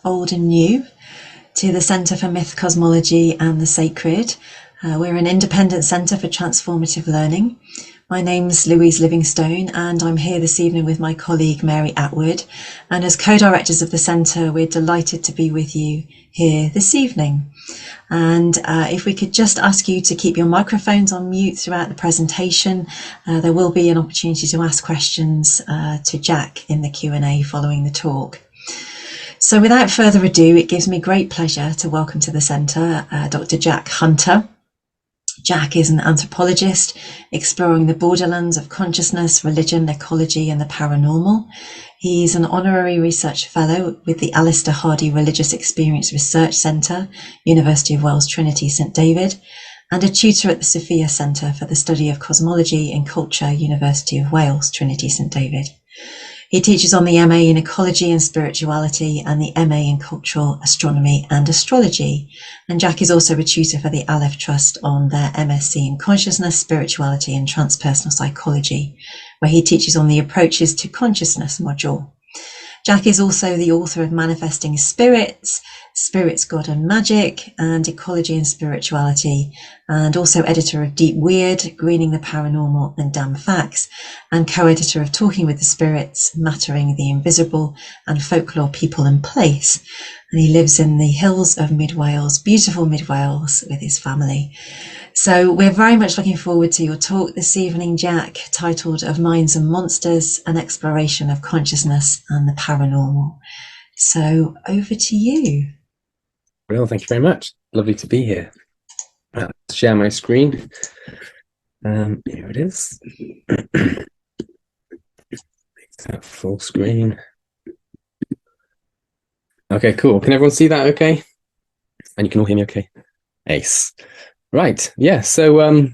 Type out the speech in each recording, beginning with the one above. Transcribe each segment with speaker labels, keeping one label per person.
Speaker 1: old and new, to the Centre for Myth, Cosmology and the Sacred. We're an independent centre for transformative learning. My name's Louise Livingstone and I'm here this evening with my colleague Mary Atwood. And as co-directors of the centre, we're delighted to be with you here this evening. And if we could just ask you to keep your microphones on mute throughout the presentation, there will be an opportunity to ask questions to Jack in the Q&A following the talk. So without further ado, it gives me great pleasure to welcome to the centre Dr. Jack Hunter. Jack is an anthropologist exploring the borderlands of consciousness, religion, ecology and the paranormal. He's an honorary research fellow with the Alistair Hardy Religious Experience Research Centre, University of Wales Trinity St David, and a tutor at the Sophia Centre for the Study of Cosmology and Culture, University of Wales Trinity St David. He teaches on the MA in Ecology and Spirituality and the MA in Cultural Astronomy and Astrology. And Jack is also a tutor for the Aleph Trust on their MSc in Consciousness, Spirituality and Transpersonal Psychology, where he teaches on the Approaches to Consciousness module. Jack is also the author of Manifesting Spirits, Spirits, God and Magic, and Ecology and Spirituality, and also editor of Deep Weird, Greening the Paranormal and Damn Facts, and co-editor of Talking with the Spirits, Mattering the Invisible, and Folklore, People and Place. And he lives in the hills of Mid Wales, beautiful Mid Wales, with his family. So we're very much looking forward to your talk this evening, Jack, titled Of Minds and Monsters, an Exploration of Consciousness and the Paranormal. So over to you.
Speaker 2: Well, thank you very much. Lovely to be here. Let's share my screen. Here it is. Make that full screen. Okay, cool. Can everyone see that okay? And you can all hear me okay? Ace. Right, yeah, so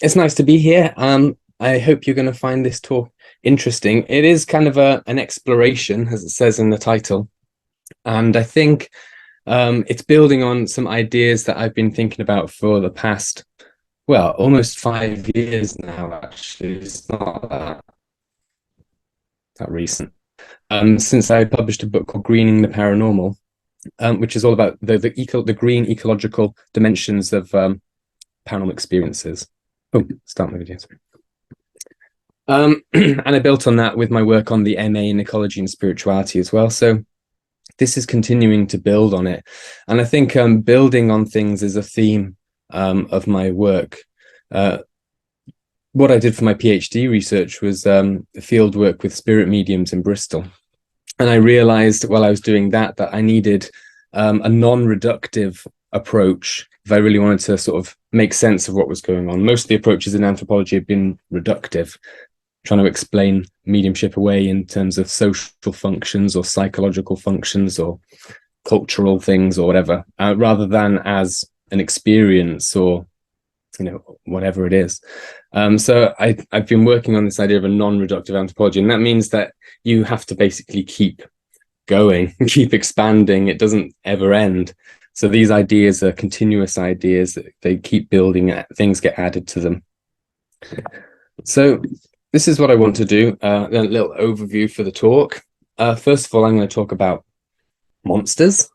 Speaker 2: it's nice to be here. I hope you're going to find this talk interesting. It is kind of an exploration, as it says in the title. And I think it's building on some ideas that I've been thinking about for the past, well, almost 5 years now, actually. It's not that recent. Since I published a book called Greening the Paranormal, which is all about the green ecological dimensions of paranormal experiences. Oh, start my video. And I built on that with my work on the MA in Ecology and Spirituality as well. So this is continuing to build on it. And I think building on things is a theme of my work. What I did for my PhD research was field work with spirit mediums in Bristol. And I realized while I was doing that I needed a non-reductive approach if I really wanted to sort of make sense of what was going on. Most of the approaches in anthropology have been reductive, trying to explain mediumship away in terms of social functions or psychological functions or cultural things or whatever, rather than as an experience or, you know, whatever it is. So I've been working on this idea of a non-reductive anthropology, and that means that you have to basically keep going, keep expanding. It doesn't ever end. So these ideas are continuous ideas that they keep building, things get added to them. So this is what I want to do, a little overview for the talk. First of all, I'm going to talk about monsters.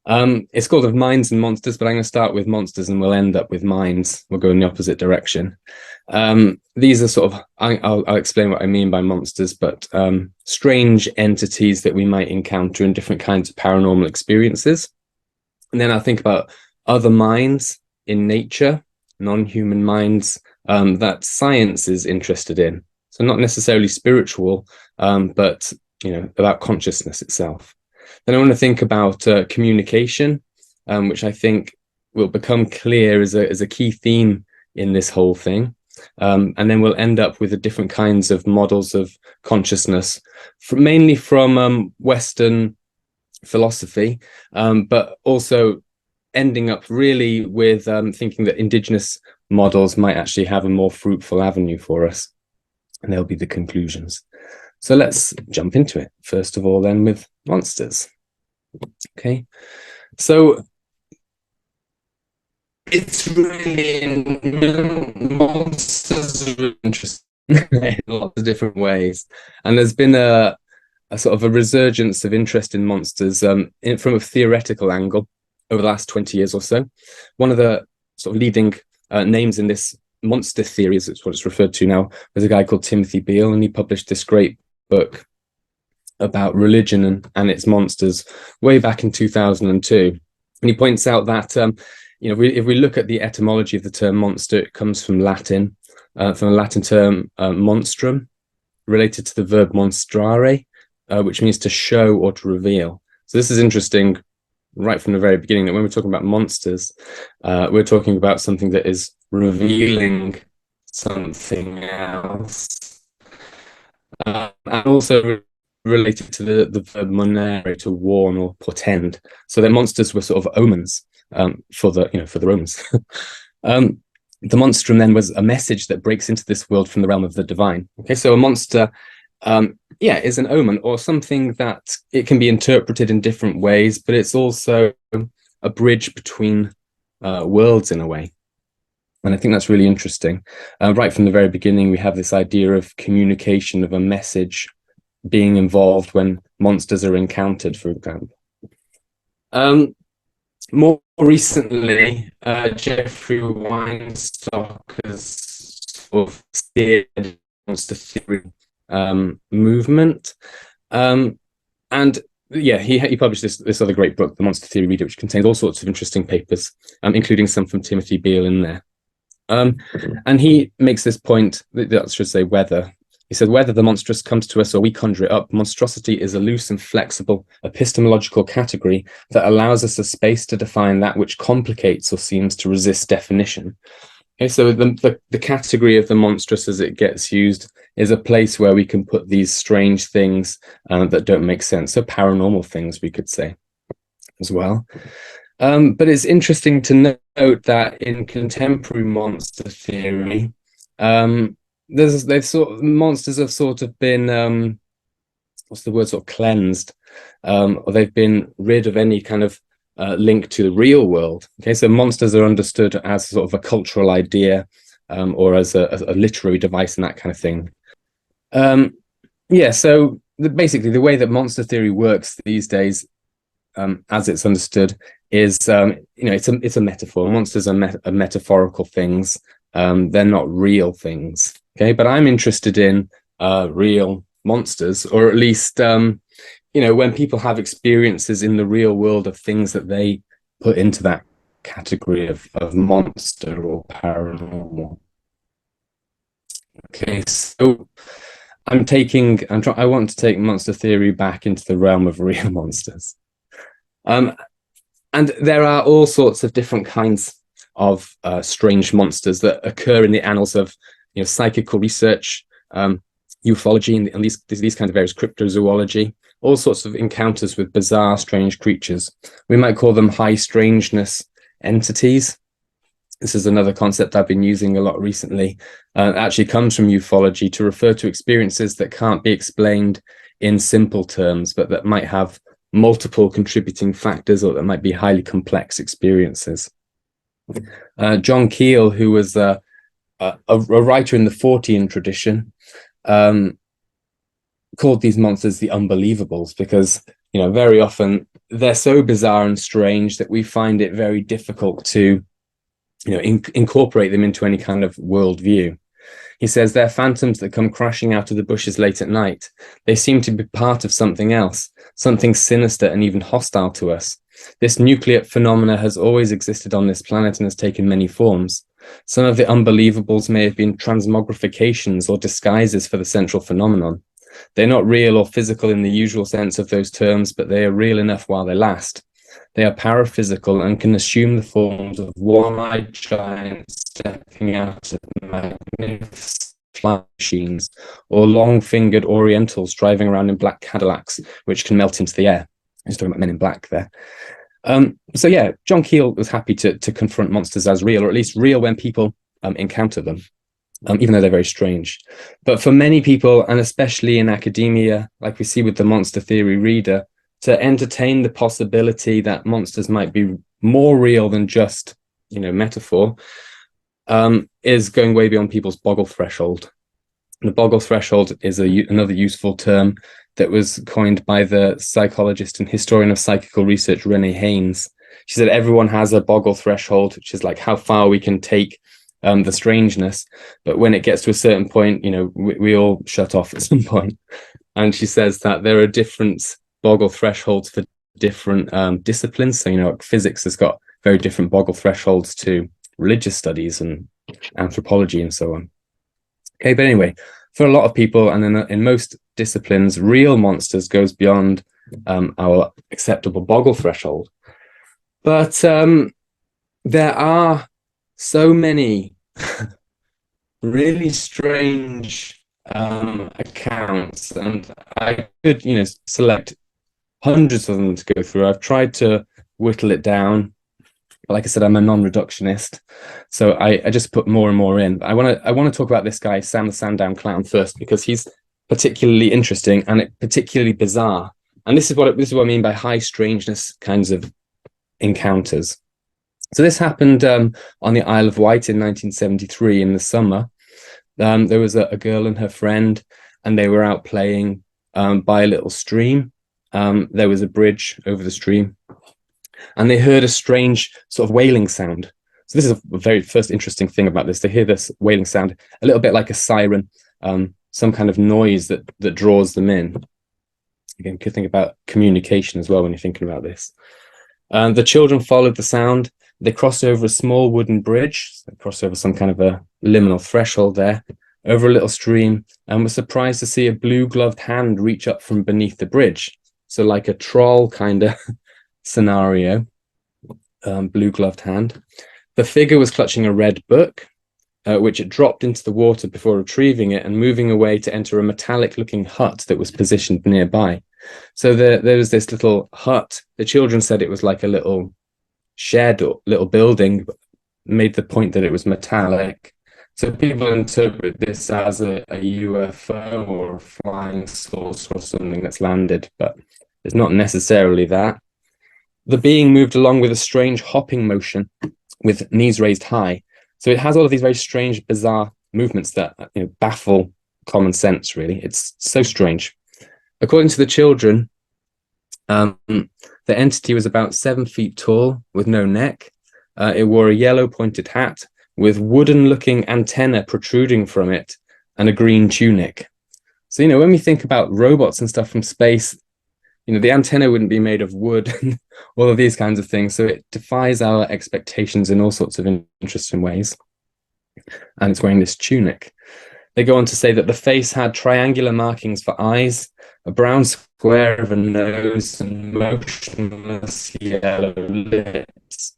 Speaker 2: It's called Of Minds and Monsters, but I'm going to start with monsters and we'll end up with minds. We'll go in the opposite direction. These are sort of, I'll explain what I mean by monsters, but strange entities that we might encounter in different kinds of paranormal experiences. And then I'll think about other minds in nature, non-human minds that science is interested in. So not necessarily spiritual, but, you know, about consciousness itself. Then I want to think about communication, which I think will become clear as a key theme in this whole thing. And then we'll end up with the different kinds of models of consciousness, mainly from Western philosophy, but also ending up really with thinking that indigenous models might actually have a more fruitful avenue for us. And they'll be the conclusions. So let's jump into it. First of all, then, with monsters. Okay, so it's really monsters are interesting in lots of different ways, and there's been a a sort of a resurgence of interest in monsters from a theoretical angle over the last 20 years or so. One of the sort of leading names in this monster theory, is what it's referred to now, was a guy called Timothy Beale, and he published this great book about religion and its monsters way back in 2002. And he points out that if we look at the etymology of the term monster, it comes from Latin, from the Latin term monstrum, related to the verb monstrare, which means to show or to reveal. So this is interesting right from the very beginning, that when we're talking about monsters, we're talking about something that is revealing something else. And also related to the verb monere, to warn or portend. So that monsters were sort of omens for the Romans. The monstrum then was a message that breaks into this world from the realm of the divine. Okay, so a monster is an omen, or something that it can be interpreted in different ways, but it's also a bridge between worlds in a way. And I think that's really interesting. Right from the very beginning, we have this idea of communication, of a message being involved when monsters are encountered, for example. More recently, Jeffrey Weinstock has sort of steered monster theory movement. And yeah, he published this other great book, The Monster Theory Reader, which contains all sorts of interesting papers, including some from Timothy Beale in there. And he makes this point, that should say whether. He said, whether the monstrous comes to us or we conjure it up, monstrosity is a loose and flexible epistemological category that allows us a space to define that which complicates or seems to resist definition. Okay, so the category of the monstrous as it gets used is a place where we can put these strange things that don't make sense. So paranormal things, we could say, as well. But it's interesting to note that in contemporary monster theory, monsters have sort of been sort of cleansed, or they've been rid of any kind of link to the real world. Okay, so monsters are understood as sort of a cultural idea, or as a literary device and that kind of thing. So basically the way that monster theory works these days, as it's understood, is it's a metaphor. Monsters are metaphorical things. They're not real things. Okay, but I'm interested in real monsters, or at least when people have experiences in the real world of things that they put into that category of monster or paranormal. Okay, so I want to take monster theory back into the realm of real monsters. And there are all sorts of different kinds of strange monsters that occur in the annals of psychical research, ufology, and these kinds of areas, cryptozoology, all sorts of encounters with bizarre, strange creatures. We might call them high strangeness entities. This is another concept I've been using a lot recently. It actually comes from ufology to refer to experiences that can't be explained in simple terms, but that might have multiple contributing factors, or that might be highly complex experiences. John Keel, who was a writer in the Fortean tradition, called these monsters the unbelievables, because very often they're so bizarre and strange that we find it very difficult to incorporate them into any kind of worldview. He says they're phantoms that come crashing out of the bushes late at night. They seem to be part of something else, something sinister and even hostile to us. This nuclear phenomena has always existed on this planet and has taken many forms. Some of the unbelievables may have been transmogrifications or disguises for the central phenomenon. They're not real or physical in the usual sense of those terms, but they are real enough while they last. They are paraphysical and can assume the forms of one-eyed giants stepping out of magnificent flying machines, or long-fingered Orientals driving around in black Cadillacs, which can melt into the air. He's talking about Men in Black there. So yeah, John Keel was happy to confront monsters as real, or at least real when people encounter them, even though they're very strange. But for many people, and especially in academia, like we see with the monster theory reader, to entertain the possibility that monsters might be more real than just, metaphor, is going way beyond people's boggle threshold. The boggle threshold is another useful term that was coined by the psychologist and historian of psychical research, Renee Haynes. She said everyone has a boggle threshold, which is like how far we can take the strangeness. But when it gets to a certain point, we all shut off at some point. And she says that there are different boggle thresholds for different disciplines. So, like physics has got very different boggle thresholds to religious studies and anthropology and so on. Okay, but anyway, for a lot of people, and in most disciplines, real monsters goes beyond our acceptable boggle threshold. But there are so many really strange accounts, and I could, select hundreds of them to go through. I've tried to whittle it down. Like I said, I'm a non-reductionist, so I just put more and more in. I want to talk about this guy, Sam the Sandown Clown, first, because he's particularly interesting and particularly bizarre. And this is what I mean by high strangeness kinds of encounters. So this happened on the Isle of Wight in 1973 in the summer. There was a girl and her friend, and they were out playing by a little stream. There was a bridge over the stream, and they heard a strange sort of wailing sound. So this is a very first interesting thing about this. They hear this wailing sound, a little bit like a siren, some kind of noise that draws them in. Again, you could think about communication as well when you're thinking about this. The children followed the sound. They crossed over a small wooden bridge. So they crossed over some kind of a liminal threshold there, over a little stream, and were surprised to see a blue-gloved hand reach up from beneath the bridge. So like a troll kind of scenario, blue-gloved hand. The figure was clutching a red book, which it dropped into the water before retrieving it and moving away to enter a metallic-looking hut that was positioned nearby. So there was this little hut. The children said it was like a little shed or little building, but made the point that it was metallic. So people interpret this as a UFO or a flying saucer or something that's landed, but it's not necessarily that. The being moved along with a strange hopping motion with knees raised high. So it has all of these very strange, bizarre movements that baffle common sense, really. It's so strange. According to the children, the entity was about 7 feet tall with no neck. It wore a yellow pointed hat with wooden-looking antenna protruding from it and a green tunic. So, when we think about robots and stuff from space, the antenna wouldn't be made of wood and all of these kinds of things. So it defies our expectations in all sorts of interesting ways. And it's wearing this tunic. They go on to say that the face had triangular markings for eyes, a brown square of a nose, and motionless yellow lips.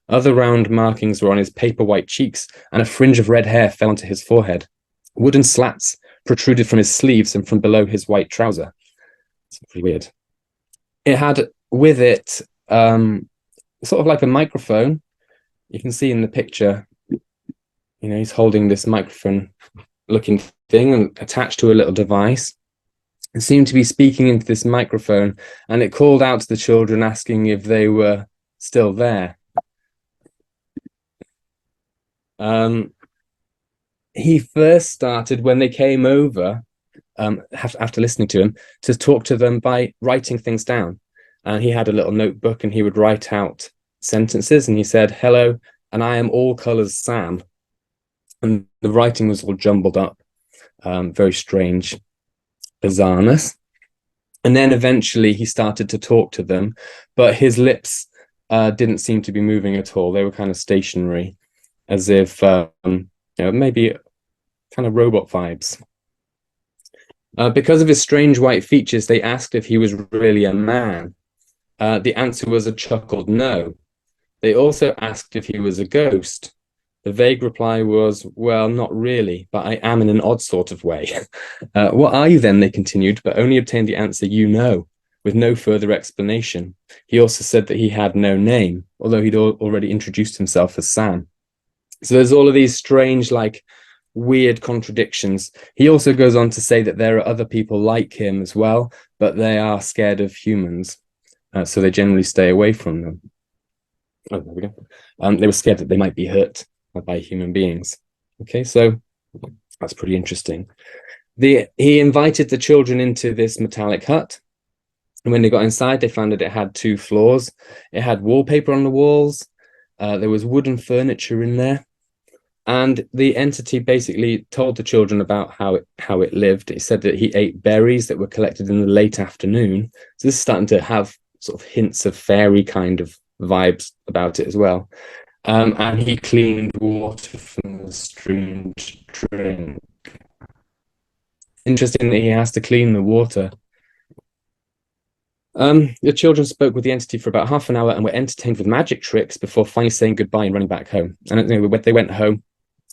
Speaker 2: Other round markings were on his paper white cheeks, and a fringe of red hair fell onto his forehead. Wooden slats protruded from his sleeves and from below his white trouser. It's pretty weird. It had with it sort of like a microphone. You can see in the picture, he's holding this microphone looking thing and attached to a little device. It seemed to be speaking into this microphone, and it called out to the children asking if they were still there. He first started when they came over, after listening to him, to talk to them by writing things down. And he had a little notebook and he would write out sentences, and he said, "Hello, and I am all colours Sam." And the writing was all jumbled up, very strange bizarreness. And then eventually he started to talk to them, but his lips didn't seem to be moving at all. They were kind of stationary, as if maybe kind of robot vibes. Because of his strange white features, they asked if he was really a man. The answer was a chuckled no. They also asked if he was a ghost. The vague reply was, "Well, not really, but I am in an odd sort of way." "What are you then?" they continued, but only obtained the answer, "You know," with no further explanation. He also said that he had no name, although he'd already introduced himself as Sam. So there's all of these strange, weird contradictions. He also goes on to say that there are other people like him as well, but they are scared of humans, so they generally stay away from them. Oh, there we go. They were scared that they might be hurt by human beings. Okay, so that's pretty interesting. He invited the children into this metallic hut. And when they got inside, they found that it had 2 floors. It had wallpaper on the walls. There was wooden furniture in there. And the entity basically told the children about how it lived. It said that he ate berries that were collected in the late afternoon. So this is starting to have sort of hints of fairy kind of vibes about it as well. And he cleaned water from the stream to drink. Interesting that he has to clean the water. The children spoke with the entity for about half an hour and were entertained with magic tricks before finally saying goodbye and running back home. And they went home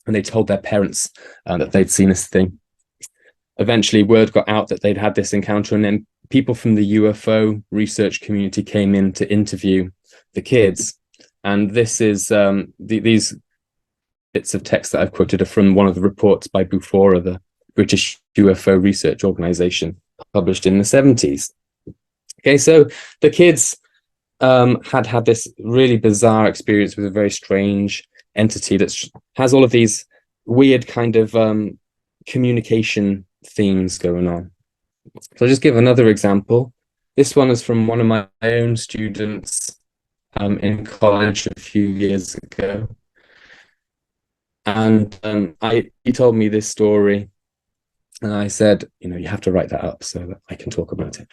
Speaker 2: and they told their parents that they'd seen this thing. Eventually, word got out that they'd had this encounter, and then people from the UFO research community came in to interview the kids. And this is these bits of text that I've quoted are from one of the reports by Bufora, the British UFO Research Organization, published in the 70s. Okay, so the kids had this really bizarre experience with a very strange entity that has all of these weird kind of communication themes going on. So I'll just give another example. This one is from one of my own students in college a few years ago. And he told me this story. And I said, you have to write that up so that I can talk about it.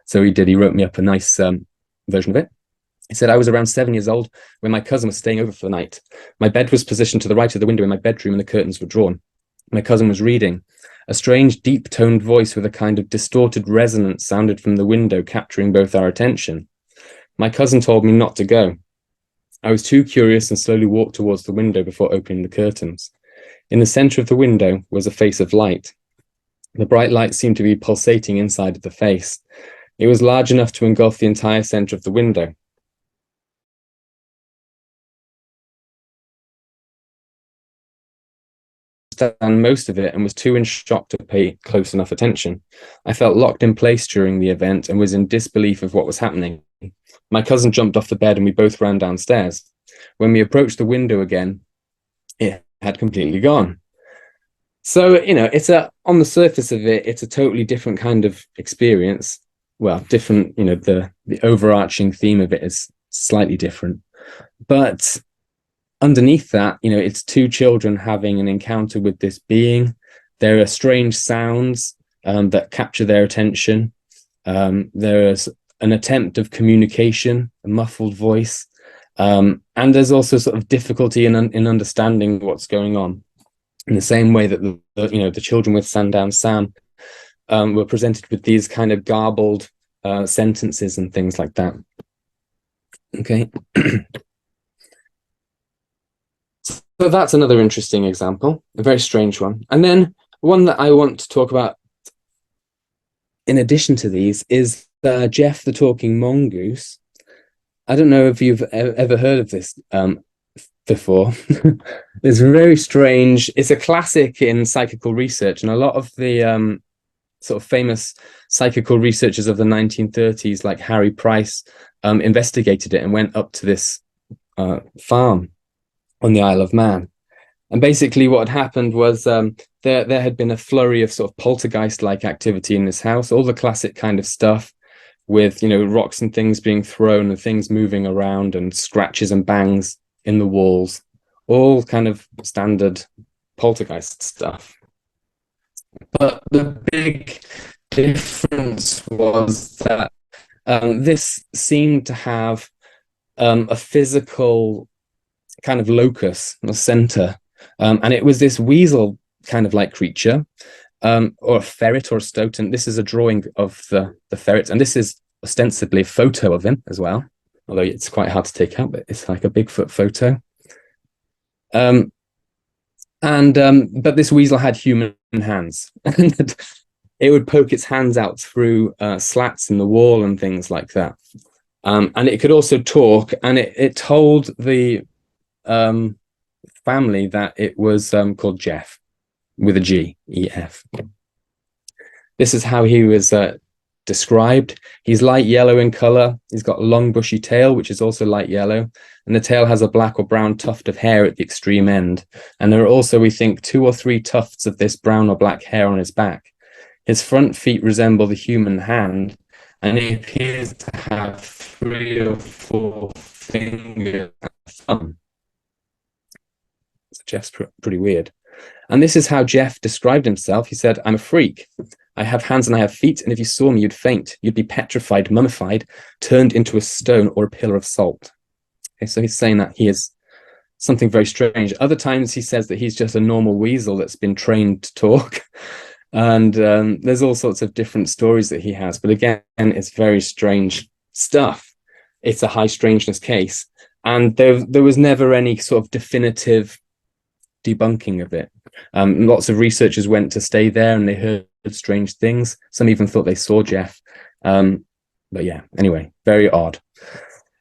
Speaker 2: So he did. He wrote me up a nice version of it. He said, I was around 7 years old when my cousin was staying over for the night. My bed was positioned to the right of the window in my bedroom and the curtains were drawn. My cousin was reading. A strange, deep-toned voice with a kind of distorted resonance sounded from the window, capturing both our attention. My cousin told me not to go. I was too curious and slowly walked towards the window before opening the curtains. In the center of the window was a face of light. The bright light seemed to be pulsating inside of the face. It was large enough to engulf the entire center of the window. Understand most of it and was too in shock to pay close enough attention. I felt locked in place during the event and was in disbelief of what was happening. My cousin jumped off the bed and we both ran downstairs. When we approached the window again, it had completely gone. So, it's on the surface of it, it's a totally different kind of experience. Well, different, the overarching theme of it is slightly different. But underneath that, it's 2 children having an encounter with this being. There are strange sounds that capture their attention. There is an attempt of communication, a muffled voice. And there's also sort of difficulty in understanding what's going on. In the same way that the children with Sandown Sam were presented with these kind of garbled sentences and things like that. Okay. So that's another interesting example, a very strange one. And then one that I want to talk about in addition to these is Jeff the Talking Mongoose. I don't know if you've ever heard of this before. It's very strange. It's a classic in psychical research, and a lot of the sort of famous psychical researchers of the 1930s, like Harry Price, investigated it and went up to this farm on the Isle of Man. And basically what had happened was there had been a flurry of sort of poltergeist-like activity in this house, all the classic kind of stuff with, rocks and things being thrown and things moving around and scratches and bangs in the walls, all kind of standard poltergeist stuff. But the big difference was that this seemed to have a physical kind of locus, a center, and it was this weasel kind of like creature, or a ferret or a stoat. And this is a drawing of the ferret, and this is ostensibly a photo of him as well, although it's quite hard to take out, but it's like a Bigfoot photo. But this weasel had human hands, and it would poke its hands out through slats in the wall and things like that. And it could also talk, and it told the family that it was called Jeff, with a G, E-F. This is how he was described. He's light yellow in color. He's got a long bushy tail, which is also light yellow, and the tail has a black or brown tuft of hair at the extreme end. And there are also, we think, 2 or 3 tufts of this brown or black hair on his back. His front feet resemble the human hand, and he appears to have 3 or 4 fingers and a thumb. So Jeff's pretty weird. And this is how Jeff described himself. He said, "I'm a freak. I have hands and I have feet, and if you saw me, you'd faint. You'd be petrified, mummified, turned into a stone or a pillar of salt." Okay, so he's saying that he is something very strange. Other times he says that he's just a normal weasel that's been trained to talk. And there's all sorts of different stories that he has. But again, it's very strange stuff. It's a high strangeness case. And there was never any sort of definitive debunking of it. Lots of researchers went to stay there and they heard strange things. Some even thought they saw Jeff. But yeah, anyway, very odd.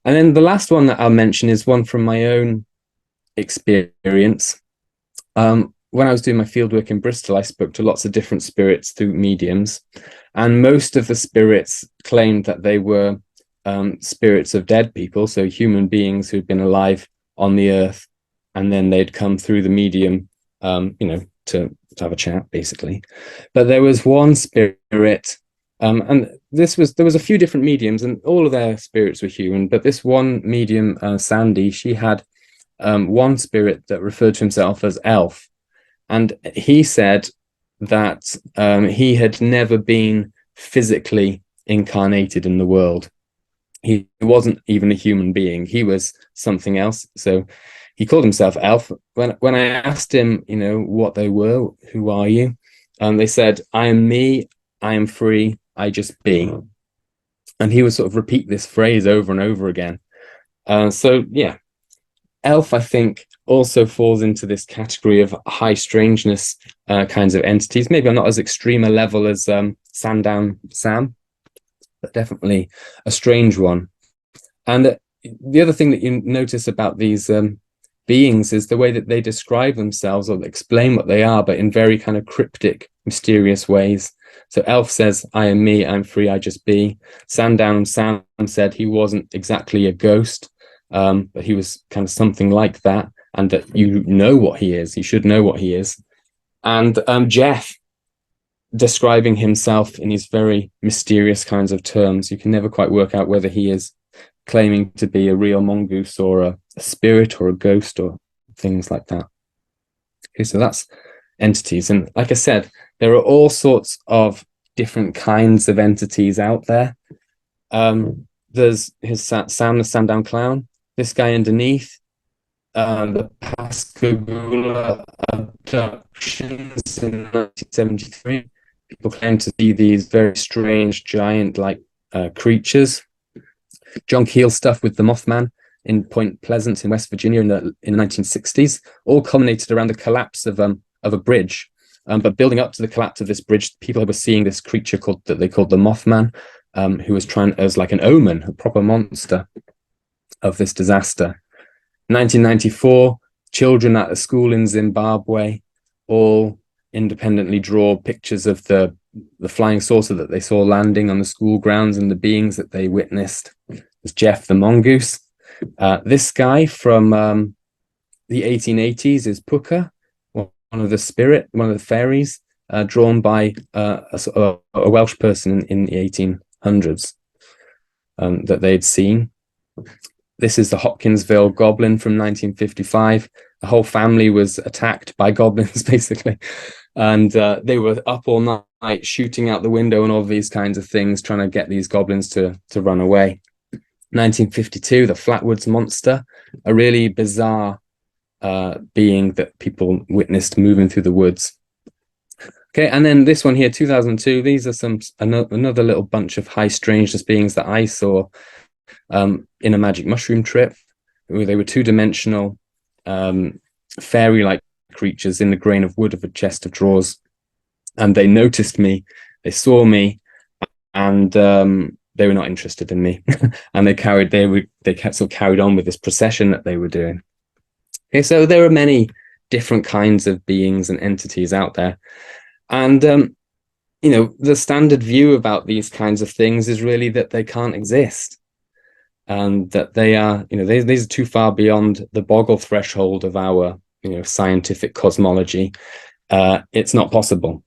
Speaker 2: And then the last one that I'll mention is one from my own experience. When I was doing my fieldwork in Bristol, I spoke to lots of different spirits through mediums, and most of the spirits claimed that they were spirits of dead people, so human beings who'd been alive on the earth, and then they'd come through the medium, to have a chat, basically. But there was one spirit, and there was a few different mediums, and all of their spirits were human. But this one medium, Sandy, she had one spirit that referred to himself as Elf. And he said that he had never been physically incarnated in the world. He wasn't even a human being. He was something else. So he called himself Elf. When I asked him, what they were, who are you? They said, "I am me, I am free, I just be." And he would sort of repeat this phrase over and over again. So yeah, Elf, I think, also falls into this category of high strangeness kinds of entities. Maybe not as extreme a level as Sandown Sam, but definitely a strange one. And the other thing that you notice about these beings is the way that they describe themselves or explain what they are, but in very kind of cryptic, mysterious ways. So Elf says, "I am me, I'm free, I just be." Sandown Sam said he wasn't exactly a ghost, but he was kind of something like that, and that what he is. You should know what he is. And Jeff, describing himself in these very mysterious kinds of terms. You can never quite work out whether he is claiming to be a real mongoose or a spirit or a ghost or things like that. Okay, so that's entities. And like I said, there are all sorts of different kinds of entities out there. There's Sam the Sandown Clown, this guy underneath, the Pascagoula abductions in 1973. People claim to see these very strange giant-like creatures. John Keel stuff with the Mothman in Point Pleasant in West Virginia in the 1960s, all culminated around the collapse of a bridge. But building up to the collapse of this bridge, people were seeing this creature that they called the Mothman, who was trying as like an omen, a proper monster of this disaster. 1994, children at a school in Zimbabwe all independently draw pictures of the flying saucer that they saw landing on the school grounds and the beings that they witnessed. It's Jeff the mongoose. This guy from the 1880s is Puka, one of the fairies, drawn by a Welsh person in the 1800s that they'd seen. This is the Hopkinsville Goblin from 1955. The whole family was attacked by goblins, basically. And they were up all night shooting out the window and all these kinds of things, trying to get these goblins to run away. 1952, the Flatwoods Monster, a really bizarre being that people witnessed moving through the woods. Okay, and then this one here, 2002, these are another little bunch of high strangeness beings that I saw in a magic mushroom trip. They were two-dimensional fairy-like creatures in the grain of wood of a chest of drawers, and they noticed me, they saw me, and they were not interested in me. And they carried on with this procession that they were doing. Okay, so there are many different kinds of beings and entities out there, and the standard view about these kinds of things is really that they can't exist, and that they are, these are too far beyond the boggle threshold of our, scientific cosmology. It's not possible.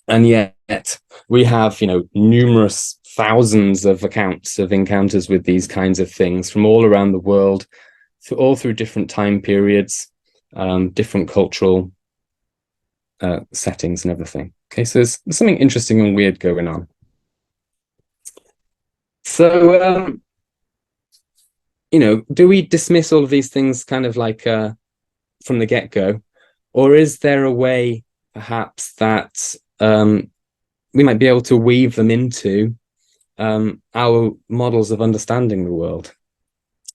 Speaker 2: And yet we have, numerous thousands of accounts of encounters with these kinds of things from all around the world, all through different time periods, different cultural settings and everything. Okay, so there's something interesting and weird going on. So, do we dismiss all of these things kind of like from the get-go? Or is there a way, perhaps, that we might be able to weave them into our models of understanding the world?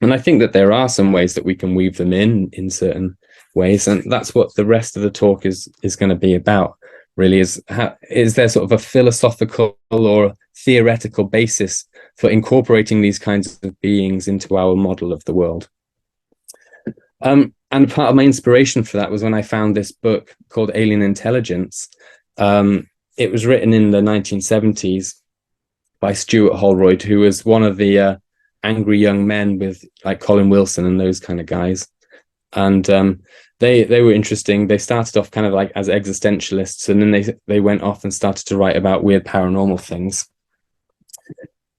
Speaker 2: And I think that there are some ways that we can weave them in certain ways, and that's what the rest of the talk is going to be about, really. Is there sort of a philosophical or theoretical basis for incorporating these kinds of beings into our model of the world? And part of my inspiration for that was when I found this book called Alien Intelligence. It was written in the 1970s by Stuart Holroyd, who was one of the angry young men with like Colin Wilson and those kind of guys. And they were interesting. They started off kind of like as existentialists, and then they went off and started to write about weird paranormal things.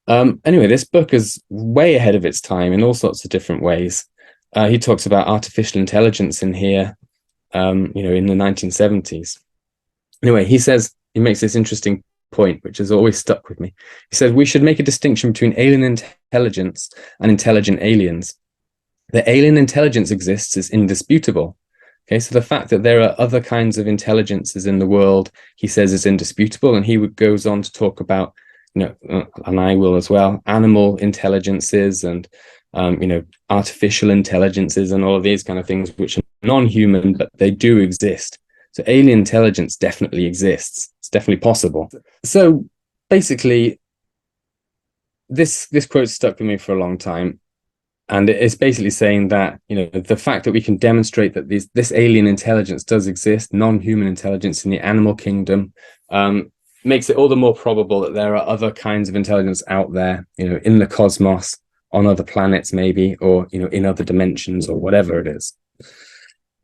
Speaker 2: Anyway, this book is way ahead of its time in all sorts of different ways. He talks about artificial intelligence in here, in the 1970s. Anyway, he makes this interesting point, which has always stuck with me. He said, we should make a distinction between alien intelligence and intelligent aliens. The alien intelligence exists is indisputable. Okay, so the fact that there are other kinds of intelligences in the world, he says, is indisputable. And he goes on to talk about, and I will as well, animal intelligences and artificial intelligences and all of these kind of things, which are non-human, but they do exist. So alien intelligence definitely exists. It's definitely possible. So basically, this quote stuck with me for a long time. And it's basically saying that, the fact that we can demonstrate that this alien intelligence does exist, non-human intelligence in the animal kingdom, makes it all the more probable that there are other kinds of intelligence out there, in the cosmos, on other planets maybe, or in other dimensions or whatever it is.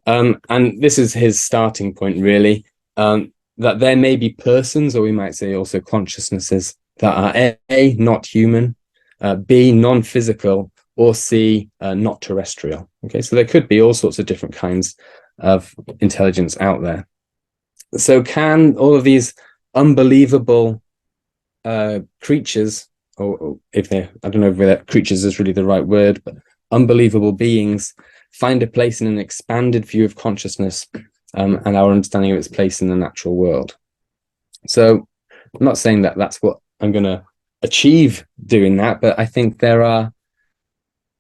Speaker 2: And this is his starting point, really, that there may be persons, or we might say also consciousnesses, that are A, not human, B, non-physical, or C, not terrestrial. Okay, so there could be all sorts of different kinds of intelligence out there. So can all of these unbelievable creatures, or if they're, I don't know whether creatures is really the right word, but unbelievable beings, find a place in an expanded view of consciousness and our understanding of its place in the natural world? So I'm not saying that that's what I'm going to achieve doing that, but I think there are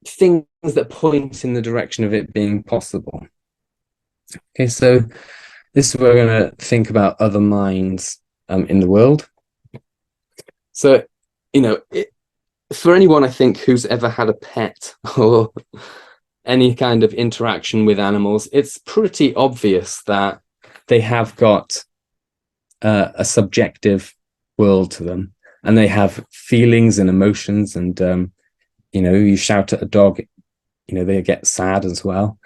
Speaker 2: things that point in the direction of it being possible. Okay, so this is where we're going to think about other minds in the world. So, for anyone, I think, who's ever had a pet or any kind of interaction with animals, it's pretty obvious that they have got a subjective world to them, and they have feelings and emotions, and you shout at a dog, they get sad as well,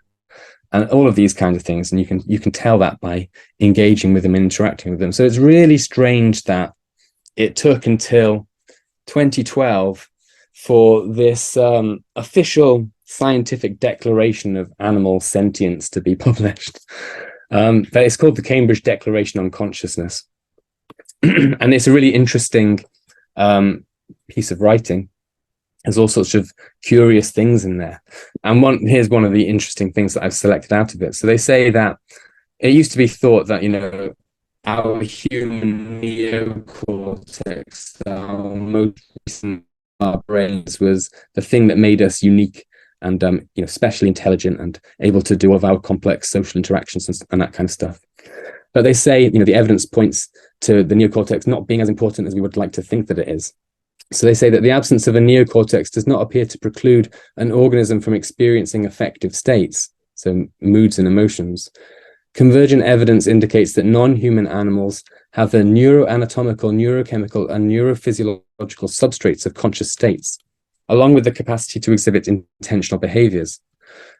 Speaker 2: and all of these kinds of things, and you can tell that by engaging with them, interacting with them. So it's really strange that it took until 2012 for this official scientific declaration of animal sentience to be published. But it's called the Cambridge Declaration on Consciousness. And it's a really interesting piece of writing. There's all sorts of curious things in there. And here's one of the interesting things that I've selected out of it. So they say that it used to be thought that, our human neocortex, our most recent our brains, was the thing that made us unique and especially intelligent and able to do all of our complex social interactions and that kind of stuff. But they say, the evidence points to the neocortex not being as important as we would like to think that it is. So they say that the absence of a neocortex does not appear to preclude an organism from experiencing affective states, so moods and emotions. Convergent evidence indicates that non-human animals have the neuroanatomical, neurochemical, and neurophysiological substrates of conscious states, along with the capacity to exhibit intentional behaviors.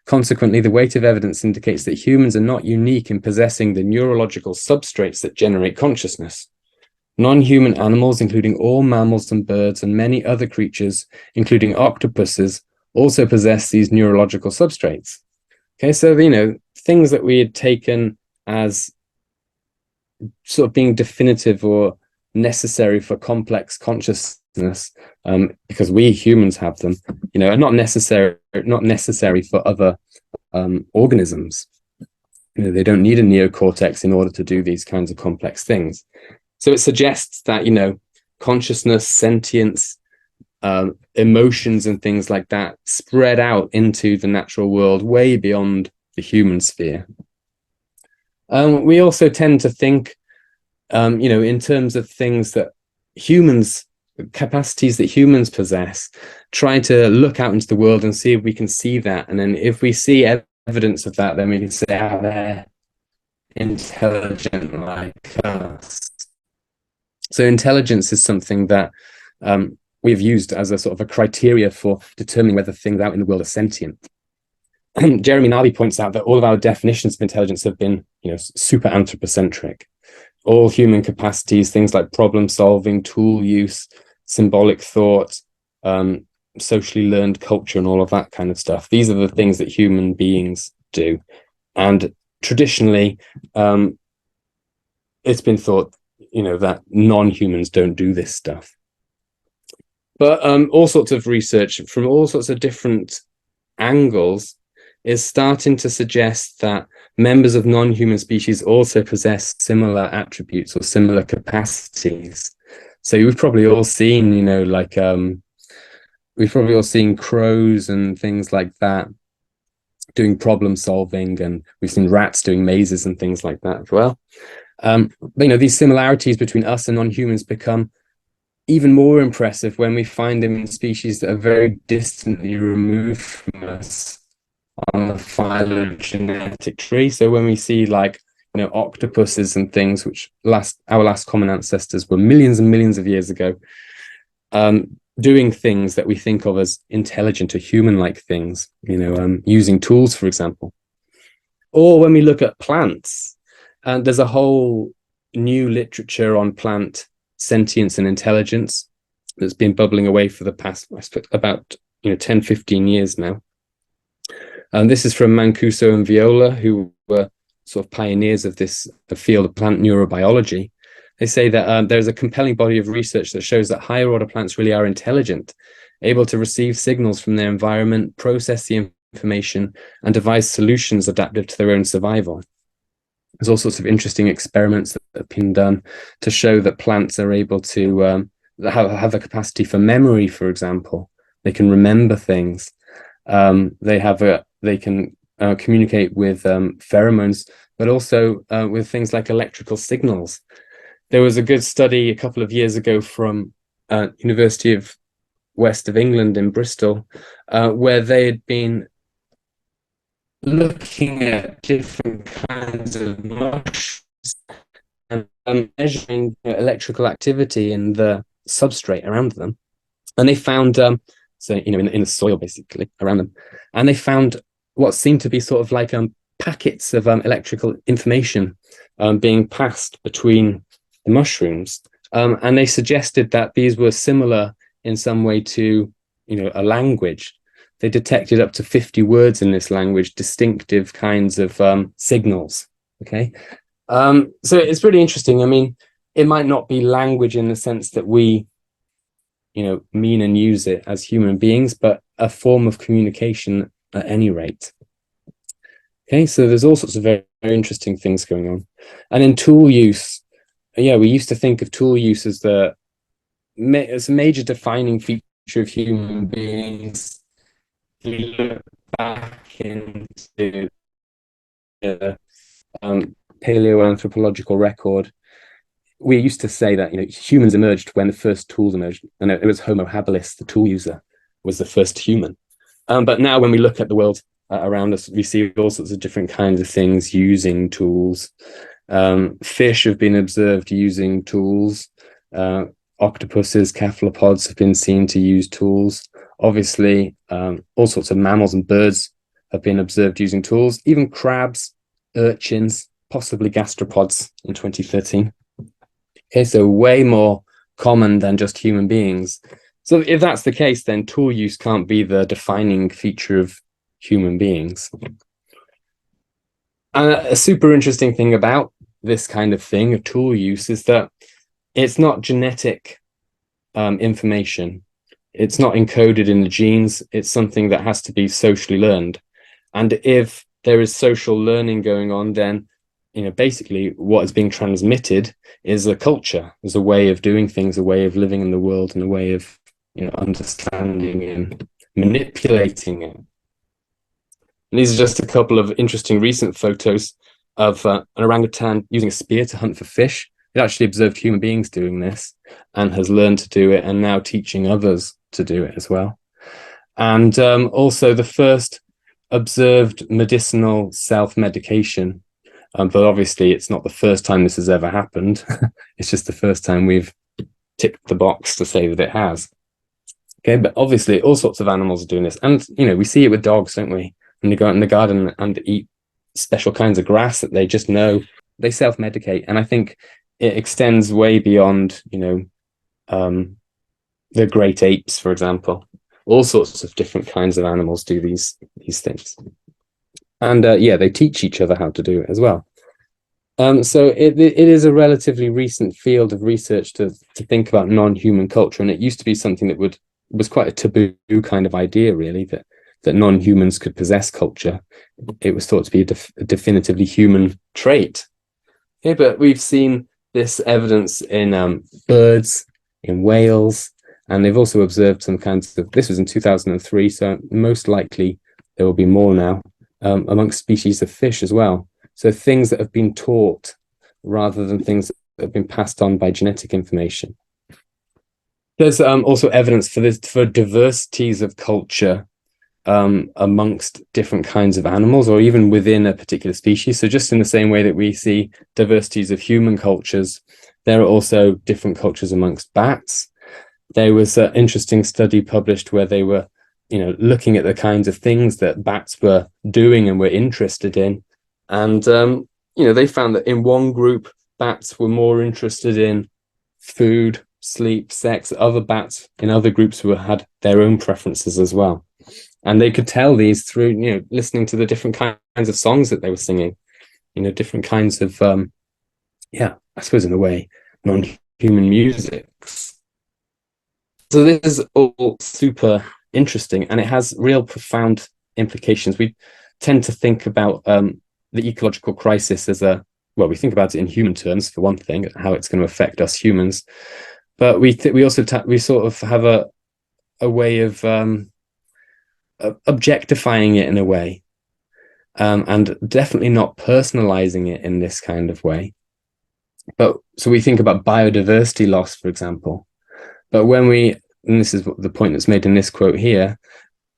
Speaker 2: Consequently, the weight of evidence indicates that humans are not unique in possessing the neurological substrates that generate consciousness. Non-human animals, including all mammals and birds and many other creatures, including octopuses, also possess these neurological substrates. Okay, so, things that we had taken as sort of being definitive or necessary for complex consciousness, because we humans have them, are not necessary for other organisms. They don't need a neocortex in order to do these kinds of complex things. So it suggests that, consciousness, sentience, emotions and things like that spread out into the natural world way beyond the human sphere. We also tend to think, in terms of things that capacities that humans possess, try to look out into the world and see if we can see that. And then if we see evidence of that, then we can say, they're intelligent like us. So intelligence is something that we've used as a sort of a criteria for determining whether things out in the world are sentient. Jeremy Narby points out that all of our definitions of intelligence have been, super anthropocentric. All human capacities, things like problem solving, tool use, symbolic thought, socially learned culture, and all of that kind of stuff. These are the things that human beings do. And traditionally, it's been thought, that non-humans don't do this stuff. But all sorts of research from all sorts of different angles is starting to suggest that members of non-human species also possess similar attributes or similar capacities. So we've probably all seen, we've probably all seen crows and things like that doing problem solving, and we've seen rats doing mazes and things like that as well. But, these similarities between us and non-humans become even more impressive when we find them in species that are very distantly removed from us on the phylogenetic tree. So when we see octopuses and things, which our last common ancestors were millions and millions of years ago, doing things that we think of as intelligent or human-like things, using tools, for example. Or when we look at plants, and there's a whole new literature on plant sentience and intelligence that's been bubbling away for the past, about 10, 15 years now. And this is from Mancuso and Viola, who were sort of pioneers of this field of plant neurobiology. They say that there's a compelling body of research that shows that higher order plants really are intelligent, able to receive signals from their environment, process the information, and devise solutions adaptive to their own survival. There's all sorts of interesting experiments that have been done to show that plants are able to have a capacity for memory, for example. They can remember things. They can communicate with pheromones, but also with things like electrical signals. There was a good study a couple of years ago from University of West of England in Bristol, where they had been looking at different kinds of mushrooms and measuring electrical activity in the substrate around them. And they found, in the soil basically around them, and they found what seemed to be sort of like packets of electrical information being passed between the mushrooms. And they suggested that these were similar in some way to, a language. They detected up to 50 words in this language, distinctive kinds of signals. Okay. So it's pretty interesting. I mean, it might not be language in the sense that we, mean and use it as human beings, but a form of communication at any rate. Okay, so there's all sorts of very, very interesting things going on. And in tool use, we used to think of tool use as a major defining feature of human beings. If we look back into the paleoanthropological record, we used to say that humans emerged when the first tools emerged, and it was Homo habilis, the tool user, was the first human. But now when we look at the world around us. We see all sorts of different kinds of things using tools. Fish have been observed using tools. Octopuses, cephalopods have been seen to use tools. Obviously, all sorts of mammals and birds have been observed using tools. Even crabs, urchins, possibly gastropods in 2013. Okay, so way more common than just human beings. So if that's the case, then tool use can't be the defining feature of human beings. And a super interesting thing about this kind of thing, of tool use, is that it's not genetic information. It's not encoded in the genes. It's something that has to be socially learned. And if there is social learning going on, then basically what is being transmitted is a culture, is a way of doing things, a way of living in the world, and a way of understanding and manipulating it. And these are just a couple of interesting recent photos of an orangutan using a spear to hunt for fish. It actually observed human beings doing this and has learned to do it, and now teaching others to do it as well. And also the first observed medicinal self-medication. But obviously it's not the first time this has ever happened. It's just the first time we've ticked the box to say that it has. Okay, but obviously all sorts of animals are doing this. And, we see it with dogs, don't we? And they go out in the garden and eat special kinds of grass that they just know. They self-medicate. And I think it extends way beyond, the great apes, for example. All sorts of different kinds of animals do these things. And they teach each other how to do it as well. So it is a relatively recent field of research to think about non-human culture. And it used to be something that was quite a taboo kind of idea, really, that non-humans could possess culture. It was thought to be a definitively human trait. Okay, but we've seen this evidence in birds, in whales, and they've also observed some kinds of, this was in 2003, so most likely there will be more now, amongst species of fish as well. So things that have been taught rather than things that have been passed on by genetic information. There's also evidence for diversities of culture amongst different kinds of animals, or even within a particular species. So just in the same way that we see diversities of human cultures, there are also different cultures amongst bats. There was an interesting study published where they were looking at the kinds of things that bats were doing and were interested in. And, they found that in one group, bats were more interested in food, sleep, sex. Other bats in other groups had their own preferences as well. And they could tell these through, listening to the different kinds of songs that they were singing, different kinds of, I suppose in a way, non-human music. So this is all super interesting, and it has real profound implications. We tend to think about the ecological crisis as we think about it in human terms, for one thing, how it's going to affect us humans. But we also sort of have a way of objectifying it in a way, and definitely not personalizing it in this kind of way. But so we think about biodiversity loss, for example. But and this is the point that's made in this quote here,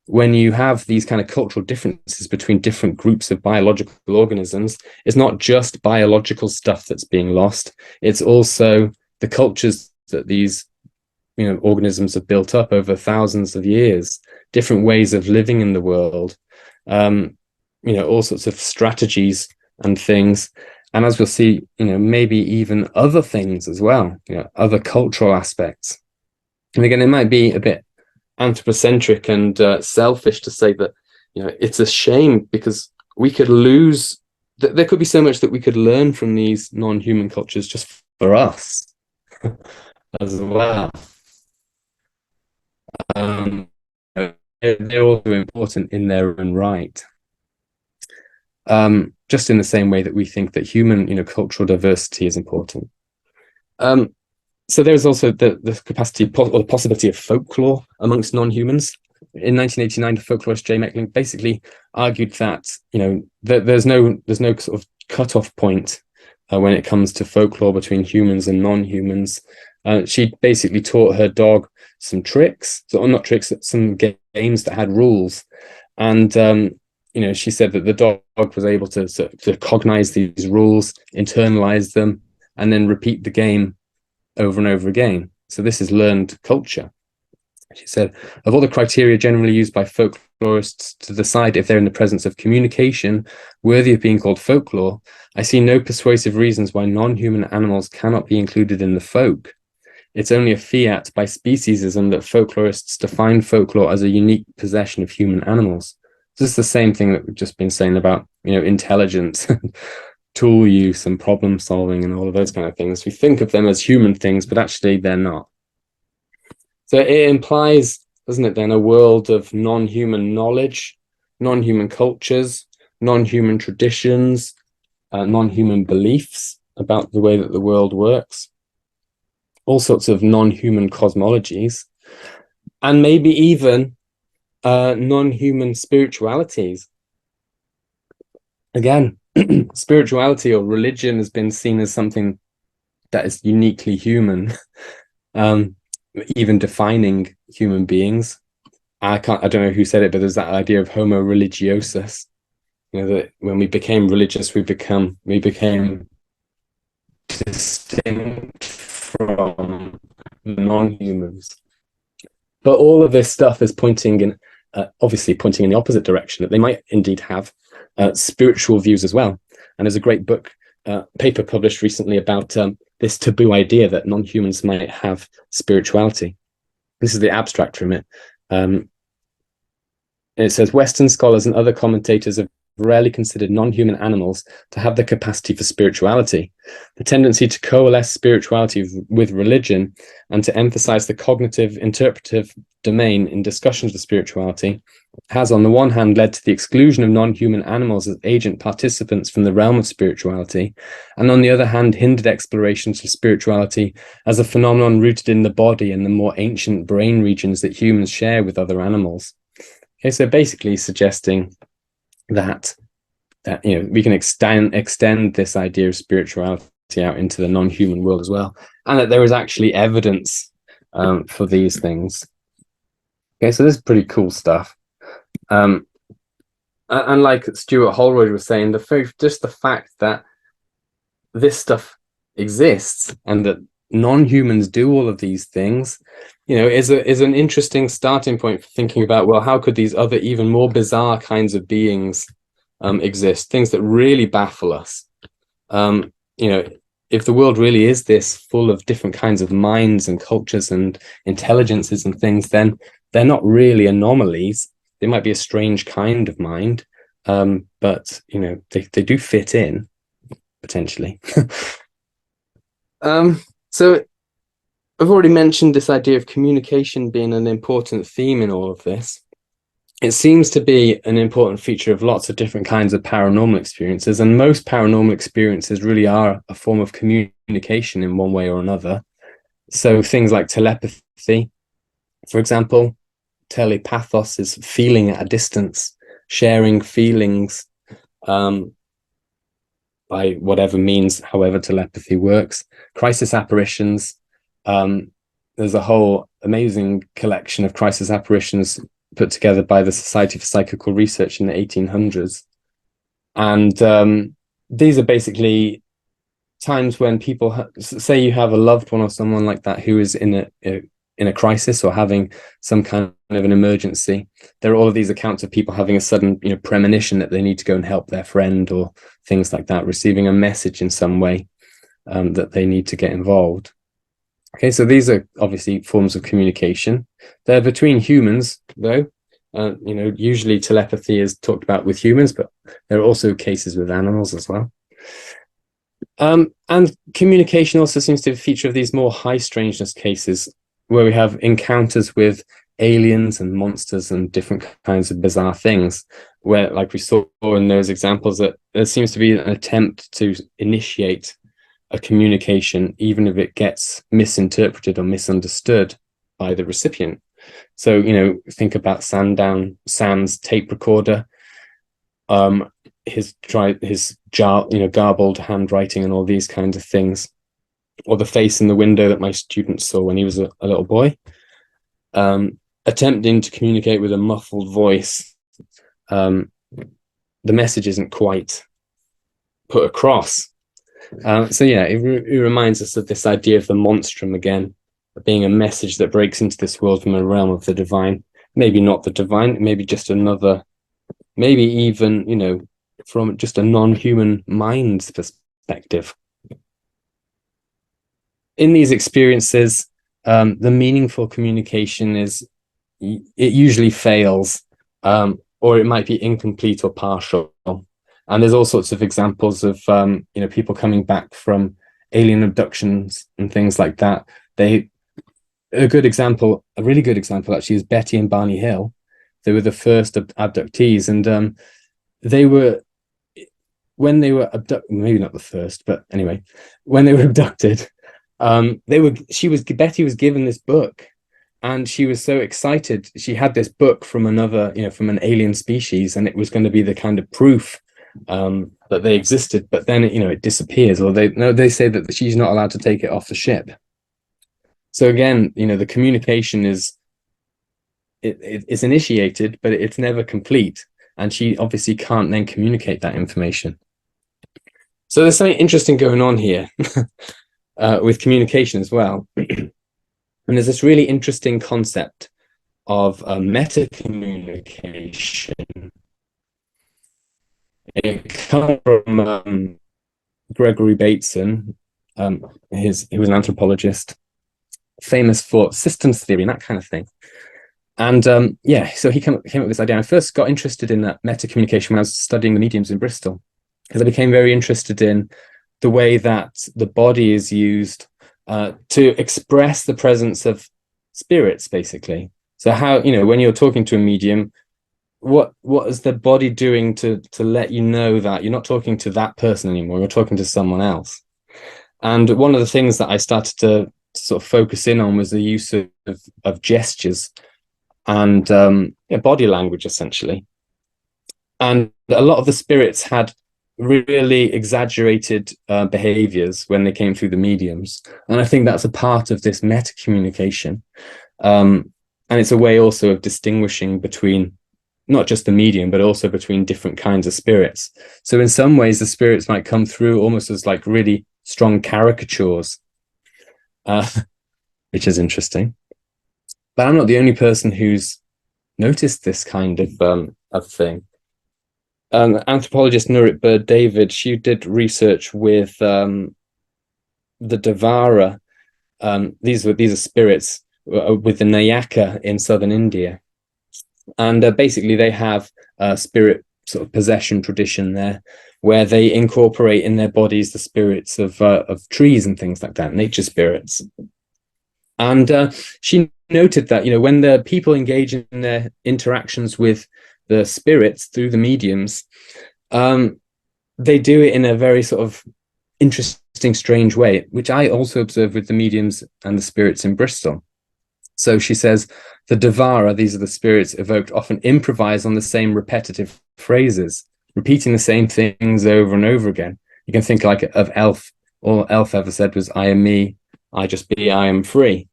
Speaker 2: when you have these kind of cultural differences between different groups of biological organisms, it's not just biological stuff that's being lost. It's also the cultures that these organisms have built up over thousands of years, different ways of living in the world, all sorts of strategies and things. And as we'll see, maybe even other things as well, other cultural aspects. And again, it might be a bit anthropocentric and selfish to say that, it's a shame, because we could lose, there could be so much that we could learn from these non-human cultures just for us as well. They're also important in their own right. Just in the same way that we think that human, cultural diversity is important. So there's also the capacity or the possibility of folklore amongst non-humans. In 1989, the folklorist Jay Meckling basically argued that there's no sort of cutoff point when it comes to folklore between humans and non-humans. She basically taught her dog some tricks, some games that had rules, and she said that the dog was able to cognize these rules, internalize them, and then repeat the game over and over again. So this is learned culture. She said, of all the criteria generally used by folklorists to decide if they're in the presence of communication worthy of being called folklore, I see no persuasive reasons why non-human animals cannot be included in the folk. It's only a fiat by speciesism that folklorists define folklore as a unique possession of human animals. This is the same thing that we've just been saying about, intelligence, tool use and problem solving and all of those kind of things. We think of them as human things, but actually they're not. So it implies, doesn't it then, a world of non-human knowledge, non-human cultures, non-human traditions, non-human beliefs about the way that the world works, all sorts of non-human cosmologies, and maybe even non-human spiritualities. Again, spirituality or religion has been seen as something that is uniquely human, even defining human beings. I don't know who said it, but there's that idea of homo religiosus. That when we became religious, we became distinct from non-humans. But all of this stuff is obviously pointing in the opposite direction, that they might indeed have spiritual views as well. And there's a great paper published recently about this taboo idea that non-humans might have spirituality. This is the abstract from it. It says, Western scholars and other commentators have rarely considered non-human animals to have the capacity for spirituality. The tendency to coalesce spirituality with religion and to emphasize the cognitive interpretive domain in discussions of spirituality has on the one hand led to the exclusion of non-human animals as agent participants from the realm of spirituality, and on the other hand hindered explorations of spirituality as a phenomenon rooted in the body and the more ancient brain regions that humans share with other animals. Okay, so basically suggesting that we can extend this idea of spirituality out into the non-human world as well, and that there is actually evidence for these things. Okay, so this is pretty cool stuff. And like Stuart Holroyd was saying, just the fact that this stuff exists and that non-humans do all of these things, is an interesting starting point for thinking about, well, how could these other even more bizarre kinds of beings exist, things that really baffle us? If the world really is this full of different kinds of minds and cultures and intelligences and things, then they're not really anomalies. They might be a strange kind of mind, but they do fit in potentially. So I've already mentioned this idea of communication being an important theme in all of this. It seems to be an important feature of lots of different kinds of paranormal experiences, and most paranormal experiences really are a form of communication in one way or another. So things like telepathy, for example, telepathos is feeling at a distance, sharing feelings by whatever means, however telepathy works. Crisis apparitions, there's a whole amazing collection of crisis apparitions put together by the Society for Psychical Research in the 1800s. And these are basically times when people say you have a loved one or someone like that who is in a crisis or having some kind of an emergency. There are all of these accounts of people having a sudden premonition that they need to go and help their friend or things like that, receiving a message in some way that they need to get involved. Okay, so these are obviously forms of communication. They're between humans, though. Usually telepathy is talked about with humans, but there are also cases with animals as well. And communication also seems to be a feature of these more high strangeness cases, where we have encounters with aliens and monsters and different kinds of bizarre things, where, like we saw in those examples, that there seems to be an attempt to initiate a communication, even if it gets misinterpreted or misunderstood by the recipient. So, think about Sam's tape recorder, his garbled handwriting and all these kinds of things, or the face in the window that my student saw when he was a little boy, attempting to communicate with a muffled voice, the message isn't quite put across. So yeah, it reminds us of this idea of the monstrum again, of being a message that breaks into this world from a realm of the divine. Maybe not the divine, maybe just another, maybe even, you know, from just a non-human mind's perspective. In these experiences, the meaningful communication it usually fails, or it might be incomplete or partial. And there's all sorts of examples of you know, people coming back from alien abductions and things like that. A really good example actually is Betty and Barney Hill. They were the first abductees, and they were, when they were abducted, maybe not the first, but anyway, when they were abducted, Betty was given this book, and she was so excited. She had this book from another, you know, from an alien species, and it was going to be the kind of proof that they existed. But then, you know, it disappears, or they say that she's not allowed to take it off the ship. So again, you know, the communication it's initiated, but it's never complete, and she obviously can't then communicate that information. So there's something interesting going on here with communication as well. And there's this really interesting concept of meta communication. It comes from Gregory Bateson. He was an anthropologist, famous for systems theory and that kind of thing. And yeah, so he came up with this idea. I first got interested in that meta communication when I was studying the mediums in Bristol, because I became very interested in the way that the body is used to express the presence of spirits, basically. So how, you know, when you're talking to a medium, what is the body doing to let you know that you're not talking to that person anymore, you're talking to someone else? And one of the things that I started to sort of focus in on was the use of gestures and body language, essentially. And a lot of the spirits had really exaggerated behaviors when they came through the mediums, and I think that's a part of this meta communication, and it's a way also of distinguishing between not just the medium, but also between different kinds of spirits. So in some ways the spirits might come through almost as like really strong caricatures, which is interesting. But I'm not the only person who's noticed this kind of thing. Anthropologist Nurit Bird David, she did research with the Devara. These are spirits with the Nayaka in southern India, and basically they have a spirit sort of possession tradition there, where they incorporate in their bodies the spirits of trees and things like that, nature spirits. And she noted that, you know, when the people engage in their interactions with the spirits through the mediums, they do it in a very sort of interesting, strange way, which I also observed with the mediums and the spirits in Bristol. So she says the Devara, these are the spirits evoked, often improvise on the same repetitive phrases, repeating the same things over and over again. You can think like of Elf. All Elf ever said was, "I am me, I just be, I am free."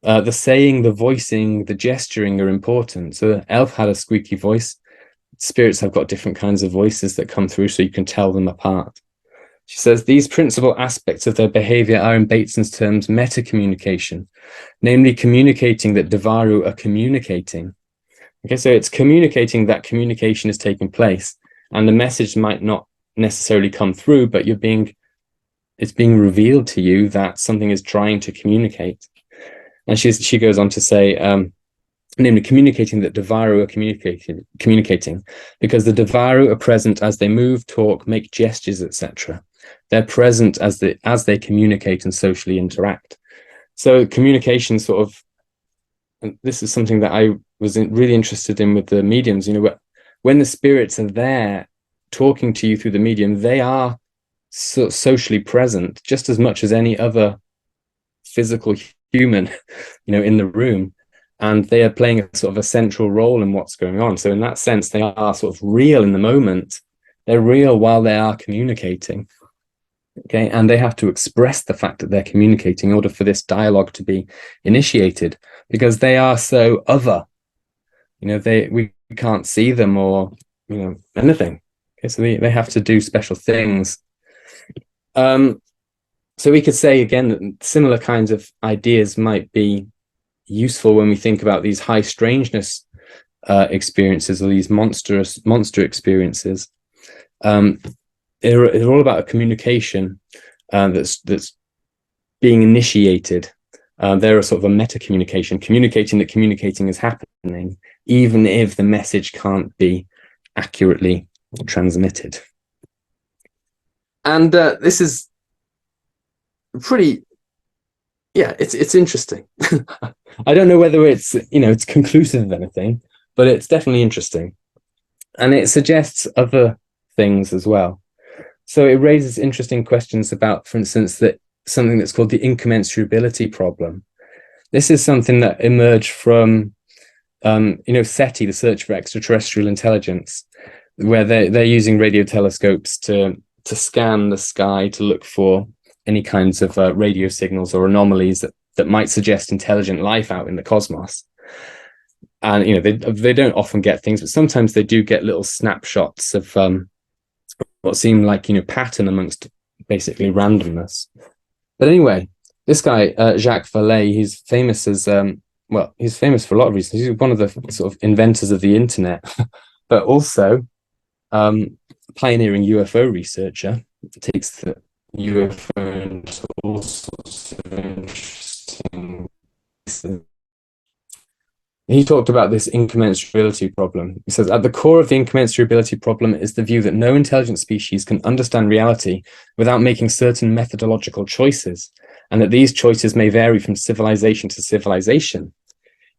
Speaker 2: The saying, the voicing, the gesturing are important. So Elf had a squeaky voice. Spirits have got different kinds of voices that come through, so you can tell them apart. She says these principal aspects of their behavior are, in Bateson's terms, meta-communication, namely communicating that Devaru are communicating. Okay, so it's communicating that communication is taking place, and the message might not necessarily come through, but it's being revealed to you that something is trying to communicate. And she goes on to say, namely communicating that Devaru are communicating, because the Devaru are present as they move, talk, make gestures, etc. They're present as they communicate and socially interact. So communication sort of, and this is something that I was really interested in with the mediums, you know, when the spirits are there talking to you through the medium, they are socially present just as much as any other physical human, you know, in the room, and they are playing a sort of a central role in what's going on. So in that sense, they are sort of real in the moment. They're real while they are communicating. Okay, and they have to express the fact that they're communicating in order for this dialogue to be initiated, because they are so other. You know, we can't see them or, you know, anything. Okay, so they have to do special things. So we could say again that similar kinds of ideas might be useful when we think about these high strangeness experiences, or these monster experiences. They're all about a communication that's being initiated. They're a sort of a meta communication, communicating that communicating is happening, even if the message can't be accurately transmitted. And this is pretty, yeah, it's interesting. I don't know whether it's, it's conclusive of anything, but it's definitely interesting. And it suggests other things as well. So it raises interesting questions about, for instance, that something that's called the incommensurability problem. This is something that emerged from, SETI, the Search for Extraterrestrial Intelligence, where they're using radio telescopes to scan the sky to look for any kinds of radio signals or anomalies that might suggest intelligent life out in the cosmos. And they don't often get things, but sometimes they do get little snapshots of what seem like pattern amongst basically randomness. But anyway, this guy Jacques Vallée, he's famous as he's famous for a lot of reasons. He's one of the sort of inventors of the internet, but also pioneering UFO researcher. Takes the UFO into all sorts of interesting places. He talked about this incommensurability problem. He says, at the core of the incommensurability problem is the view that no intelligent species can understand reality without making certain methodological choices, and that these choices may vary from civilization to civilization.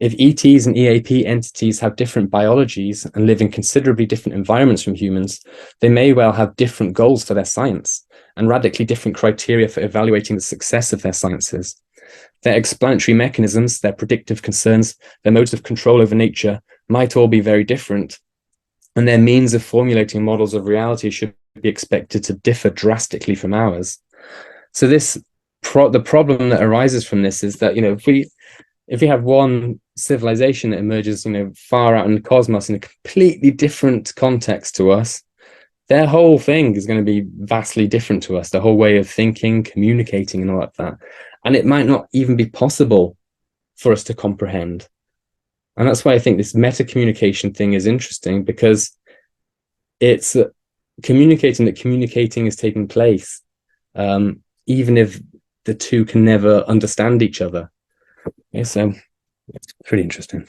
Speaker 2: If ETs and EAP entities have different biologies and live in considerably different environments from humans, they may well have different goals for their science and radically different criteria for evaluating the success of their sciences. Their explanatory mechanisms, their predictive concerns, their modes of control over nature might all be very different, and their means of formulating models of reality should be expected to differ drastically from ours. So the problem that arises from this is that, if we have one civilization that emerges, far out in the cosmos in a completely different context to us, their whole thing is going to be vastly different to us, the whole way of thinking, communicating, and all of that. And it might not even be possible for us to comprehend. And that's why I think this meta communication thing is interesting, because it's communicating that communicating is taking place, even if the two can never understand each other. Yeah, so it's pretty interesting.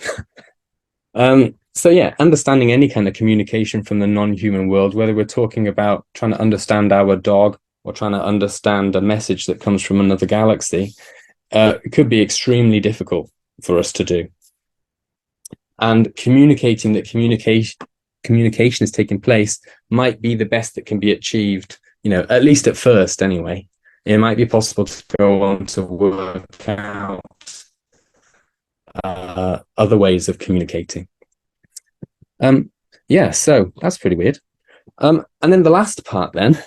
Speaker 2: So yeah, understanding any kind of communication from the non-human world, whether we're talking about trying to understand our dog or trying to understand a message that comes from another galaxy, it could be extremely difficult for us to do. And communicating that communication is taking place might be the best that can be achieved, at least at first anyway. It might be possible to go on to work out other ways of communicating. So that's pretty weird. And then the last part then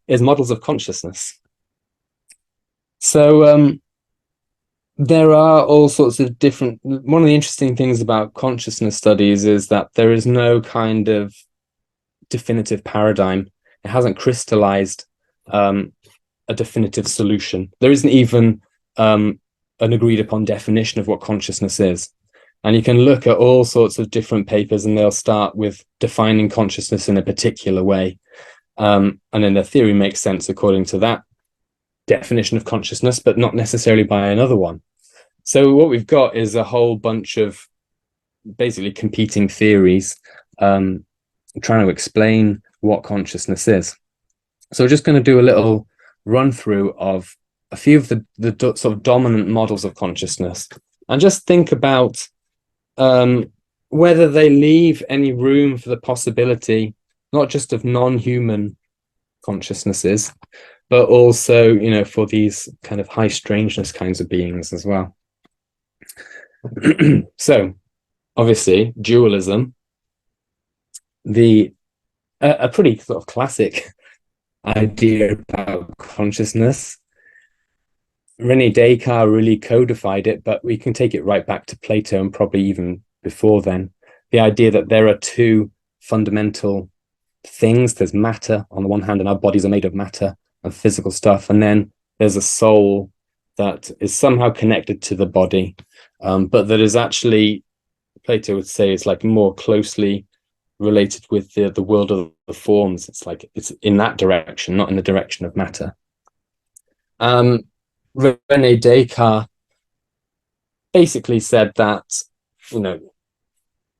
Speaker 2: is models of consciousness. So there are all sorts of different, one of the interesting things about consciousness studies is that there is no kind of definitive paradigm. It hasn't crystallized a definitive solution. There isn't even an agreed upon definition of what consciousness is. And you can look at all sorts of different papers and they'll start with defining consciousness in a particular way. And then the theory makes sense according to that definition of consciousness, but not necessarily by another one. So what we've got is a whole bunch of basically competing theories trying to explain what consciousness is. So we're just going to do a little run through of a few of the sort of dominant models of consciousness, and just think about whether they leave any room for the possibility, not just of non-human consciousnesses, but also, for these kind of high strangeness kinds of beings as well. So, obviously, dualism, a pretty sort of classic idea about consciousness. René Descartes really codified it, but we can take it right back to Plato and probably even before then. The idea that there are two fundamental things. There's matter on the one hand, and our bodies are made of matter and physical stuff. And then there's a soul that is somehow connected to the body, but that is actually, Plato would say, it's like more closely related with the world of the forms. It's like it's in that direction, not in the direction of matter. Rene Descartes basically said that,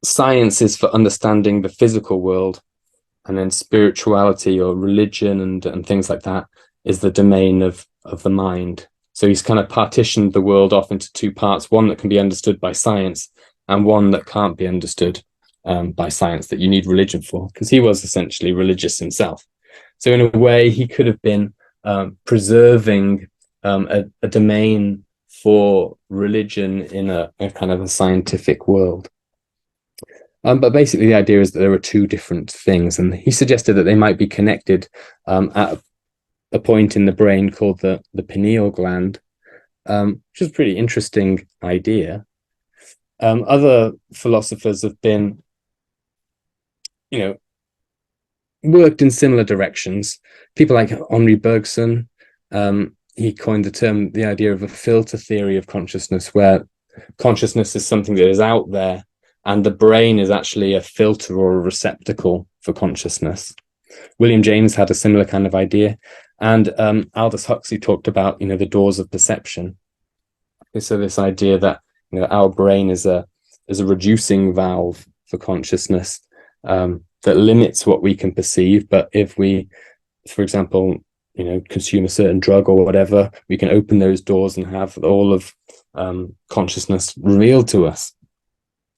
Speaker 2: science is for understanding the physical world, and then spirituality or religion and things like that is the domain of the mind. So he's kind of partitioned the world off into two parts, one that can be understood by science and one that can't be understood by science, that you need religion for, because he was essentially religious himself. So in a way, he could have been preserving a domain for religion in a kind of a scientific world. But basically the idea is that there are two different things, and he suggested that they might be connected at a point in the brain called the pineal gland, which is a pretty interesting idea. Other philosophers have been, worked in similar directions. People like Henri Bergson, he coined the idea of a filter theory of consciousness, where consciousness is something that is out there, and the brain is actually a filter or a receptacle for consciousness. William James had a similar kind of idea, and Aldous Huxley talked about, the doors of perception. So this idea that our brain is a reducing valve for consciousness that limits what we can perceive, but if we, for example, consume a certain drug or whatever, we can open those doors and have all of consciousness revealed to us.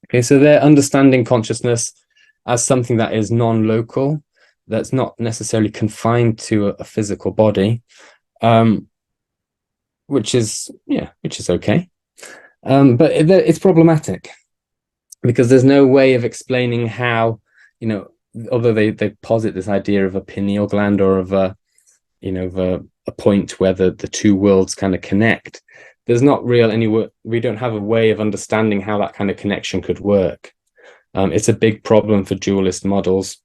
Speaker 2: Okay, so they're understanding consciousness as something that is non-local, that's not necessarily confined to a physical body, which is okay. But it's problematic because there's no way of explaining how, although they posit this idea of a pineal gland or of a point where the two worlds kind of connect. There's not we don't have a way of understanding how that kind of connection could work. It's a big problem for dualist models,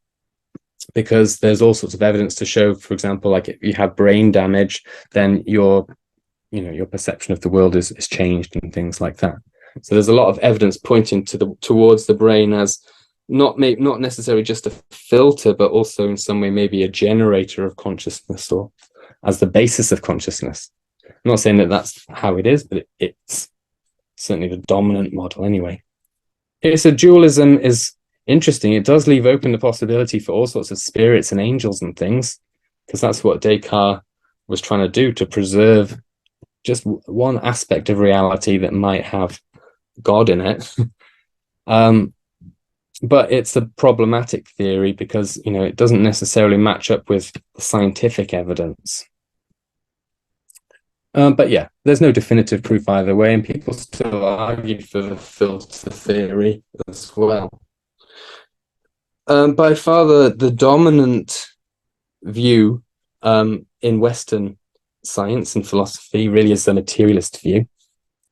Speaker 2: because there's all sorts of evidence to show, for example, like if you have brain damage, then your perception of the world is changed and things like that. So there's a lot of evidence pointing towards the brain as not necessarily just a filter, but also in some way maybe a generator of consciousness, or as the basis of consciousness. I'm not saying that that's how it is, but it's certainly the dominant model anyway. Okay, so dualism is interesting. It does leave open the possibility for all sorts of spirits and angels and things, because that's what Descartes was trying to do, to preserve just one aspect of reality that might have God in it. But it's a problematic theory because, it doesn't necessarily match up with the scientific evidence. But yeah, there's no definitive proof either way, and people still argue for the filter theory as well. By far the dominant view in Western science and philosophy really is the materialist view.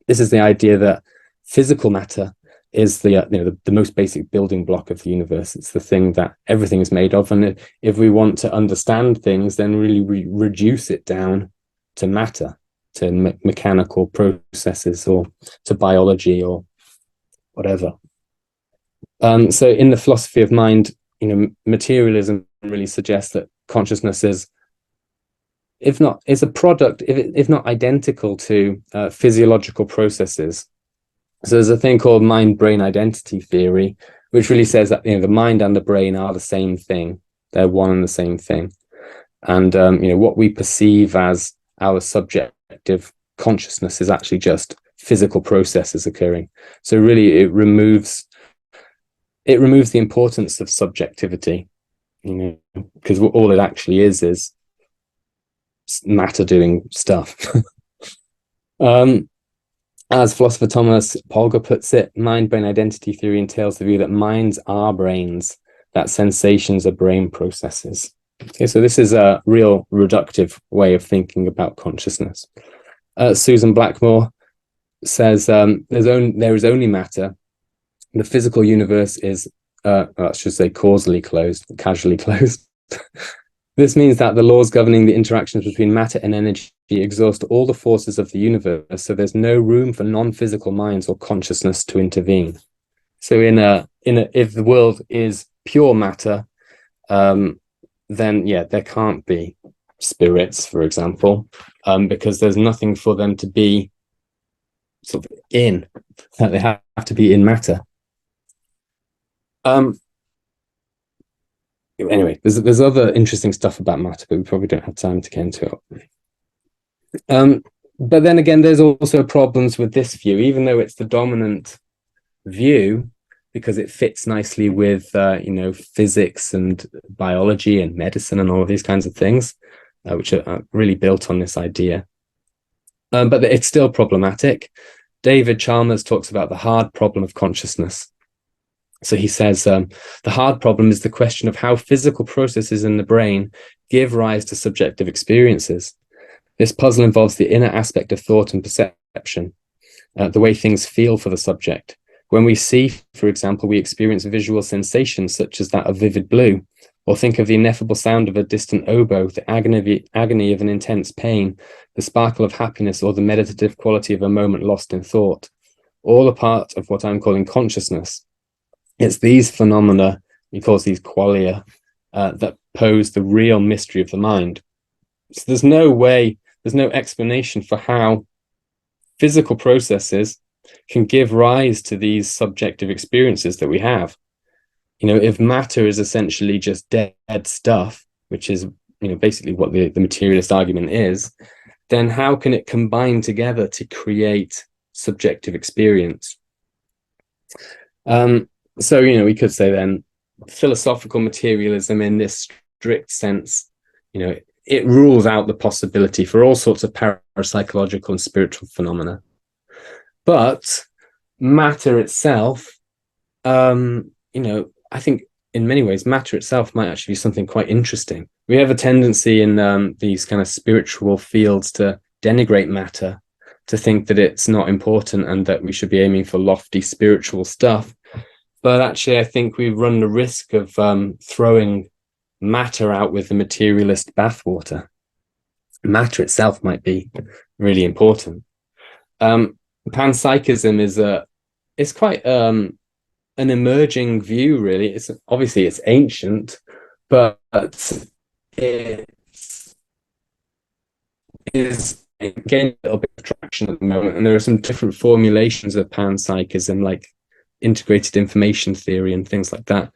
Speaker 2: This is the idea that physical matter is the most basic building block of the universe. It's the thing that everything is made of, and if we want to understand things, then really we reduce it down to matter, to mechanical processes, or to biology, or whatever. So in the philosophy of mind, materialism really suggests that consciousness is, if not a product, if not identical to physiological processes. So there's a thing called mind-brain identity theory, which really says that the mind and the brain are the same thing. They're one and the same thing. And what we perceive as our subjective consciousness is actually just physical processes occurring. So really it removes the importance of subjectivity, because all it actually is matter doing stuff. As philosopher Thomas Polgar puts it, mind-brain identity theory entails the view that minds are brains, that sensations are brain processes. Okay, so this is a real reductive way of thinking about consciousness. Susan Blackmore says there is only matter. The physical universe is I should say causally closed, casually closed. This means that the laws governing the interactions between matter and energy exhaust all the forces of the universe, so there's no room for non-physical minds or consciousness to intervene. So if the world is pure matter, then yeah, there can't be spirits, for example, because there's nothing for them to be sort of in. They have to be in matter. Anyway, there's other interesting stuff about matter, but we probably don't have time to get into it. But then again, there's also problems with this view, even though it's the dominant view, because it fits nicely with physics and biology and medicine and all of these kinds of things, which are really built on this idea. But it's still problematic. David Chalmers talks about the hard problem of consciousness. So he says, the hard problem is the question of how physical processes in the brain give rise to subjective experiences. This puzzle involves the inner aspect of thought and perception, the way things feel for the subject. When we see, for example, we experience visual sensations such as that of vivid blue, or think of the ineffable sound of a distant oboe, the agony of an intense pain, the sparkle of happiness, or the meditative quality of a moment lost in thought, all a part of what I'm calling consciousness. It's these phenomena, he calls these qualia, that pose the real mystery of the mind. So there's no explanation for how physical processes can give rise to these subjective experiences that we have. If matter is essentially just dead stuff, which is basically what the materialist argument is, then how can it combine together to create subjective experience? So, we could say then philosophical materialism in this strict sense, it rules out the possibility for all sorts of parapsychological and spiritual phenomena. But matter itself, I think in many ways, matter itself might actually be something quite interesting. We have a tendency in these kind of spiritual fields to denigrate matter, to think that it's not important and that we should be aiming for lofty spiritual stuff. But actually, I think we run the risk of throwing matter out with the materialist bathwater. Matter itself might be really important. Panpsychism is quite an emerging view, really. It's ancient, but it is getting a little bit of traction at the moment. And there are some different formulations of panpsychism, like integrated information theory and things like that,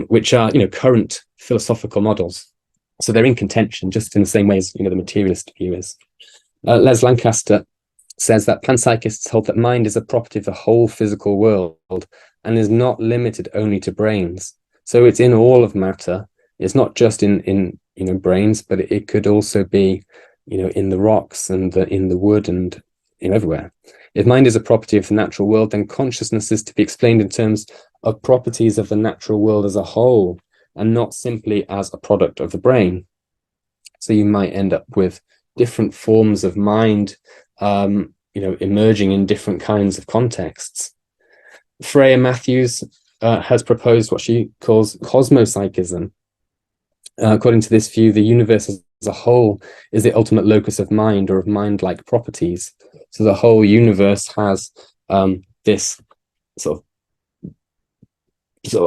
Speaker 2: which are current philosophical models. So they're in contention, just in the same way as the materialist view is. Les Lancaster says that panpsychists hold that mind is a property of the whole physical world and is not limited only to brains. So it's in all of matter. It's not just in brains, but it could also be in the rocks and in the wood and everywhere. If mind is a property of the natural world, then consciousness is to be explained in terms of properties of the natural world as a whole, and not simply as a product of the brain. So you might end up with different forms of mind, emerging in different kinds of contexts. Freya Matthews has proposed what she calls cosmopsychism. According to this view, the universe as a whole is the ultimate locus of mind or of mind-like properties. So the whole universe has this sort of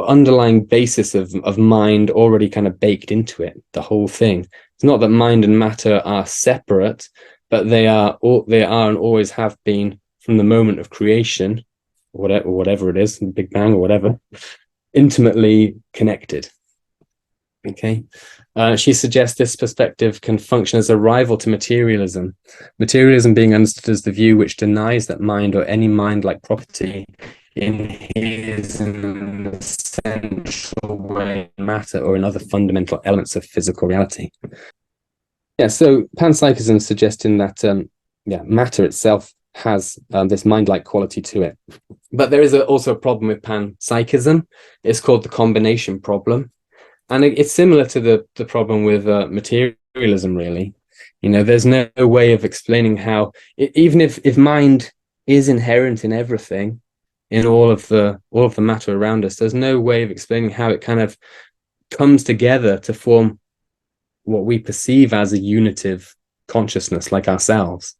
Speaker 2: underlying basis of mind already kind of baked into it, the whole thing. It's not that mind and matter are separate, but they are and always have been from the moment of creation, whatever it is, the Big Bang or whatever, intimately connected. Okay. She suggests this perspective can function as a rival to materialism. Materialism being understood as the view which denies that mind or any mind-like property inheres in an essential way in matter or in other fundamental elements of physical reality. Yeah, so panpsychism suggesting that matter itself has this mind-like quality to it. But there is also a problem with panpsychism. It's called the combination problem. And it's similar to the problem with materialism, really. There's no way of explaining how, even if mind is inherent in everything, in all of the matter around us. There's no way of explaining how it kind of comes together to form what we perceive as a unitive consciousness, like ourselves.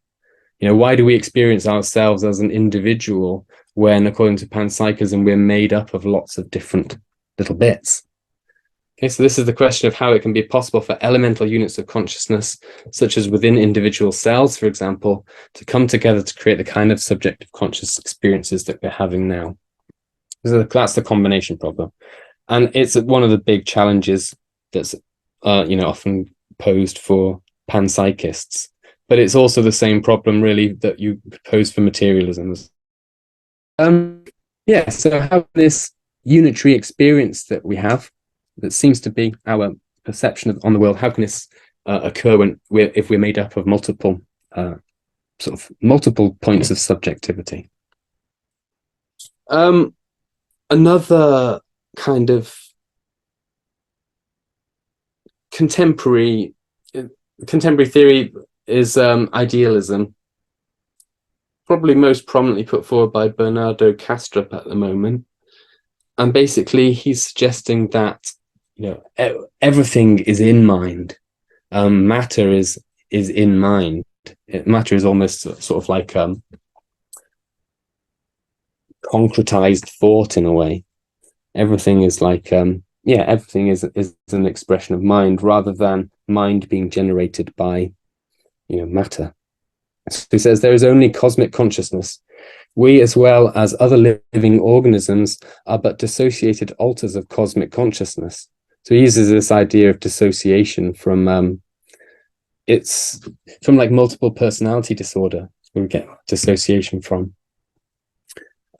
Speaker 2: Why do we experience ourselves as an individual when, according to panpsychism, we're made up of lots of different little bits? Okay, so this is the question of how it can be possible for elemental units of consciousness, such as within individual cells, for example, to come together to create the kind of subjective conscious experiences that we're having now. So that's the combination problem. And it's one of the big challenges that's often posed for panpsychists. But it's also the same problem, really, that you pose for materialism. So how this unitary experience that we have, that seems to be our perception on the world, how can this occur if we're made up of multiple points of subjectivity? Another kind of contemporary theory is idealism, probably most prominently put forward by Bernardo Kastrup at the moment. And basically he's suggesting that everything is in mind. Matter is in mind. Matter is almost sort of like concretized thought in a way. Everything is like everything is an expression of mind, rather than mind being generated by matter. So he says there is only cosmic consciousness. We, as well as other living organisms, are but dissociated alters of cosmic consciousness. So he uses this idea of dissociation from it's from like multiple personality disorder, where we get dissociation from.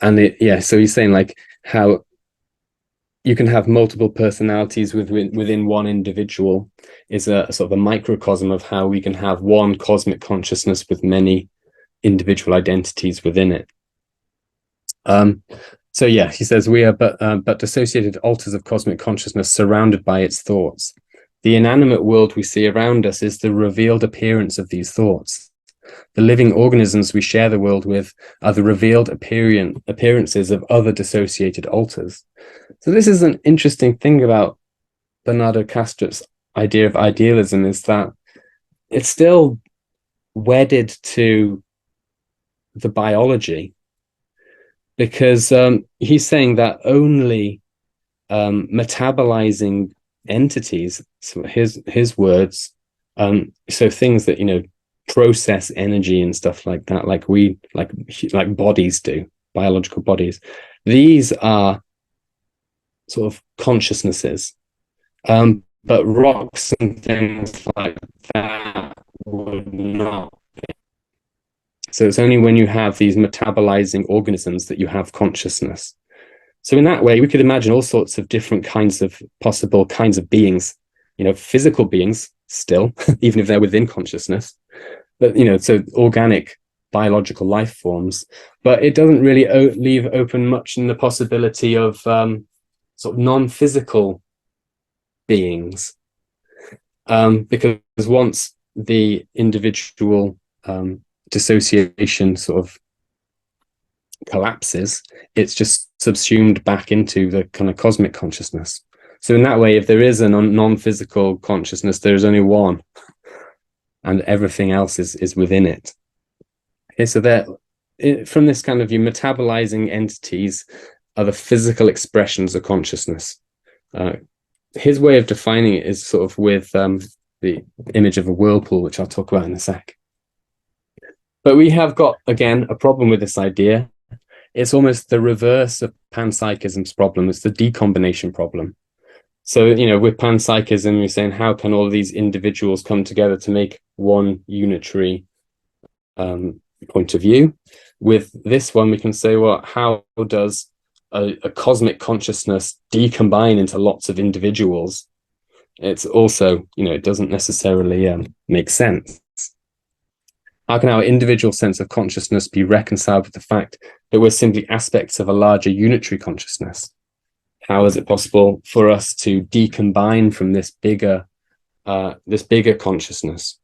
Speaker 2: And so he's saying like how you can have multiple personalities within one individual is a sort of a microcosm of how we can have one cosmic consciousness with many individual identities within it. He says we are but dissociated alters of cosmic consciousness surrounded by its thoughts. The inanimate world we see around us is the revealed appearance of these thoughts. The living organisms we share the world with are the revealed appearances of other dissociated alters. So this is an interesting thing about Bernardo Kastrup's idea of idealism, is that it's still wedded to the biology, because he's saying that only metabolizing entities, so his words, so things that process energy and stuff like that, like bodies do, biological bodies, these are sort of consciousnesses, but rocks and things like that would not. So it's only when you have these metabolizing organisms that you have consciousness. So in that way, we could imagine all sorts of different possible kinds of beings, physical beings still, even if they're within consciousness, but, so organic biological life forms. But it doesn't really leave open much in the possibility of sort of non-physical beings, because once the individual dissociation sort of collapses, it's just subsumed back into the kind of cosmic consciousness. So in that way, if there is a non-physical consciousness, there is only one, and everything else is within it. Okay, so from this kind of view, metabolizing entities are the physical expressions of consciousness. His way of defining it is sort of with the image of a whirlpool, which I'll talk about in a sec. But we have got, again, a problem with this idea. It's almost the reverse of panpsychism's problem. It's the decombination problem. So, with panpsychism, we're saying, how can all of these individuals come together to make one unitary point of view? With this one, we can say, well, how does a cosmic consciousness decombine into lots of individuals? It's also, it doesn't necessarily make sense. How can our individual sense of consciousness be reconciled with the fact that we're simply aspects of a larger unitary consciousness? How is it possible for us to decombine from this bigger consciousness?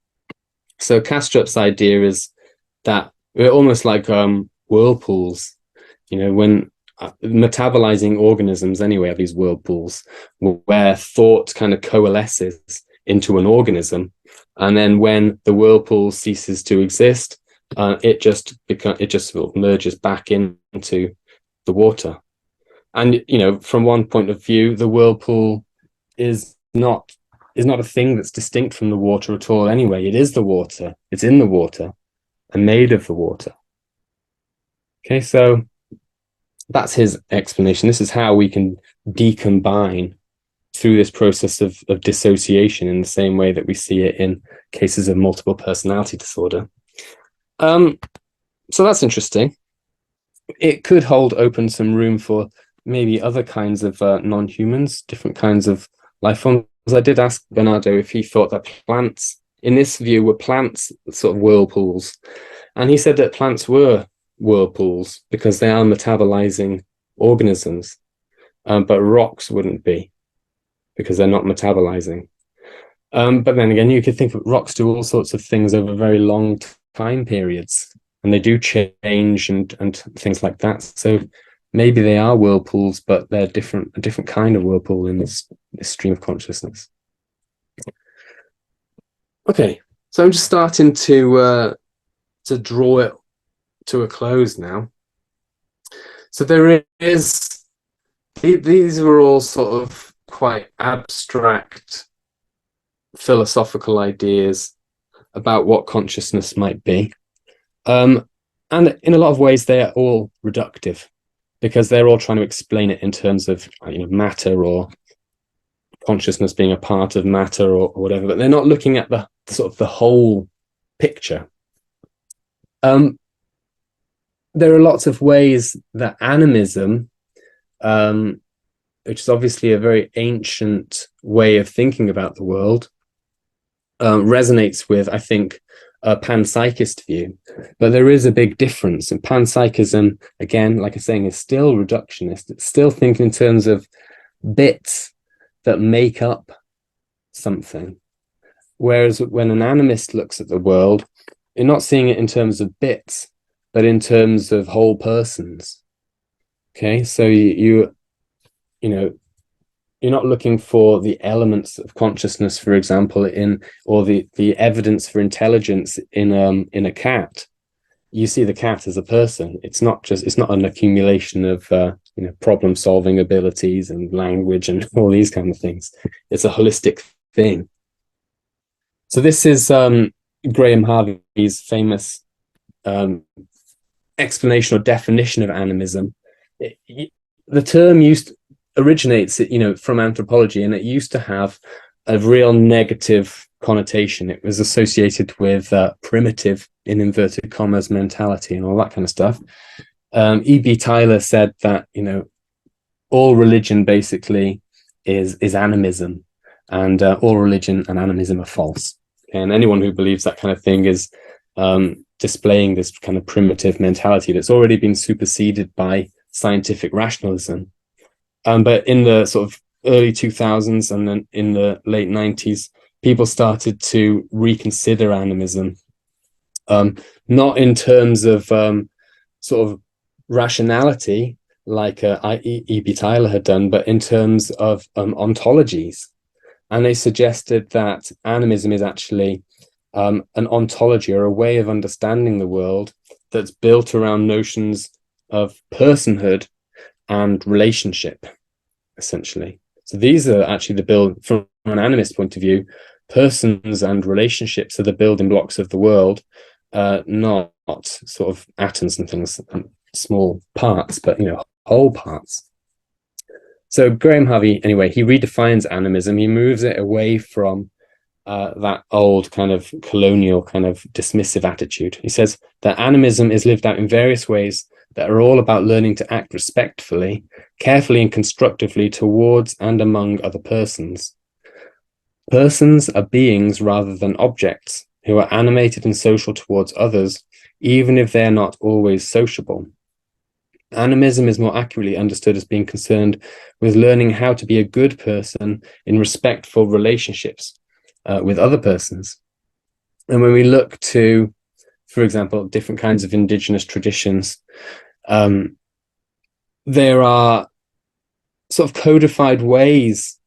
Speaker 2: So Kastrup's idea is that we're almost like whirlpools. When metabolizing organisms anyway are these whirlpools where thought kind of coalesces into an organism, and then when the whirlpool ceases to exist, it just sort of merges back into the water. And from one point of view, the whirlpool is not a thing that's distinct from the water at all anyway. It is the water, it's in the water and made of the water. Okay, so that's his explanation. This is how we can decombine through this process of dissociation in the same way that we see it in cases of multiple personality disorder. So that's interesting. It could hold open some room for maybe other kinds of non-humans, different kinds of life forms. I did ask Bernardo if he thought that plants, in this view, were plants sort of whirlpools. And he said that plants were whirlpools because they are metabolizing organisms, but rocks wouldn't be because they're not metabolizing. But then again, you could think of rocks do all sorts of things over very long time periods, and they do change and things like that. So maybe they are whirlpools, but they're a different kind of whirlpool in this stream of consciousness. Okay, so I'm just starting to draw it to a close now. So there is, these are all sort of quite abstract philosophical ideas about what consciousness might be. And in a lot of ways, they are all reductive because they're all trying to explain it in terms of matter or consciousness being a part of matter or whatever, but they're not looking at the sort of the whole picture. There are lots of ways that animism, which is obviously a very ancient way of thinking about the world, resonates with, I think, a panpsychist view. But there is a big difference. And panpsychism, again, like I'm saying, is still reductionist. It's still thinking in terms of bits that make up something. Whereas when an animist looks at the world, you're not seeing it in terms of bits, but in terms of whole persons. Okay, so you're not looking for the elements of consciousness, for example, or the evidence for intelligence in a cat. You see the cat as a person. It's not an accumulation of problem solving abilities and language and all these kind of things. It's a holistic thing. So this is Graham Harvey's famous explanation or definition of animism. The term originates from anthropology, and it used to have a real negative connotation. It was associated with primitive, in inverted commas, mentality and all that kind of stuff. E.B. Tyler said that all religion basically is animism, and all religion and animism are false. And anyone who believes that kind of thing is displaying this kind of primitive mentality that's already been superseded by scientific rationalism. But in the sort of early 2000s and then in the late 90s, people started to reconsider animism, not in terms of sort of rationality like E.B. Tyler had done, but in terms of ontologies. And they suggested that animism is actually an ontology or a way of understanding the world that's built around notions of personhood and relationship, essentially. So these are actually the build, from an animist point of view, persons and relationships are the building blocks of the world, not sort of atoms and things, small parts, but whole parts. So Graham Harvey, anyway, he redefines animism. He moves it away from that old kind of colonial kind of dismissive attitude. He says that animism is lived out in various ways that are all about learning to act respectfully, carefully and constructively towards and among other persons. Persons are beings rather than objects who are animated and social towards others, even if they are not always sociable. Animism is more accurately understood as being concerned with learning how to be a good person in respectful relationships with other persons. And when we look to, for example, different kinds of indigenous traditions, there are sort of codified ways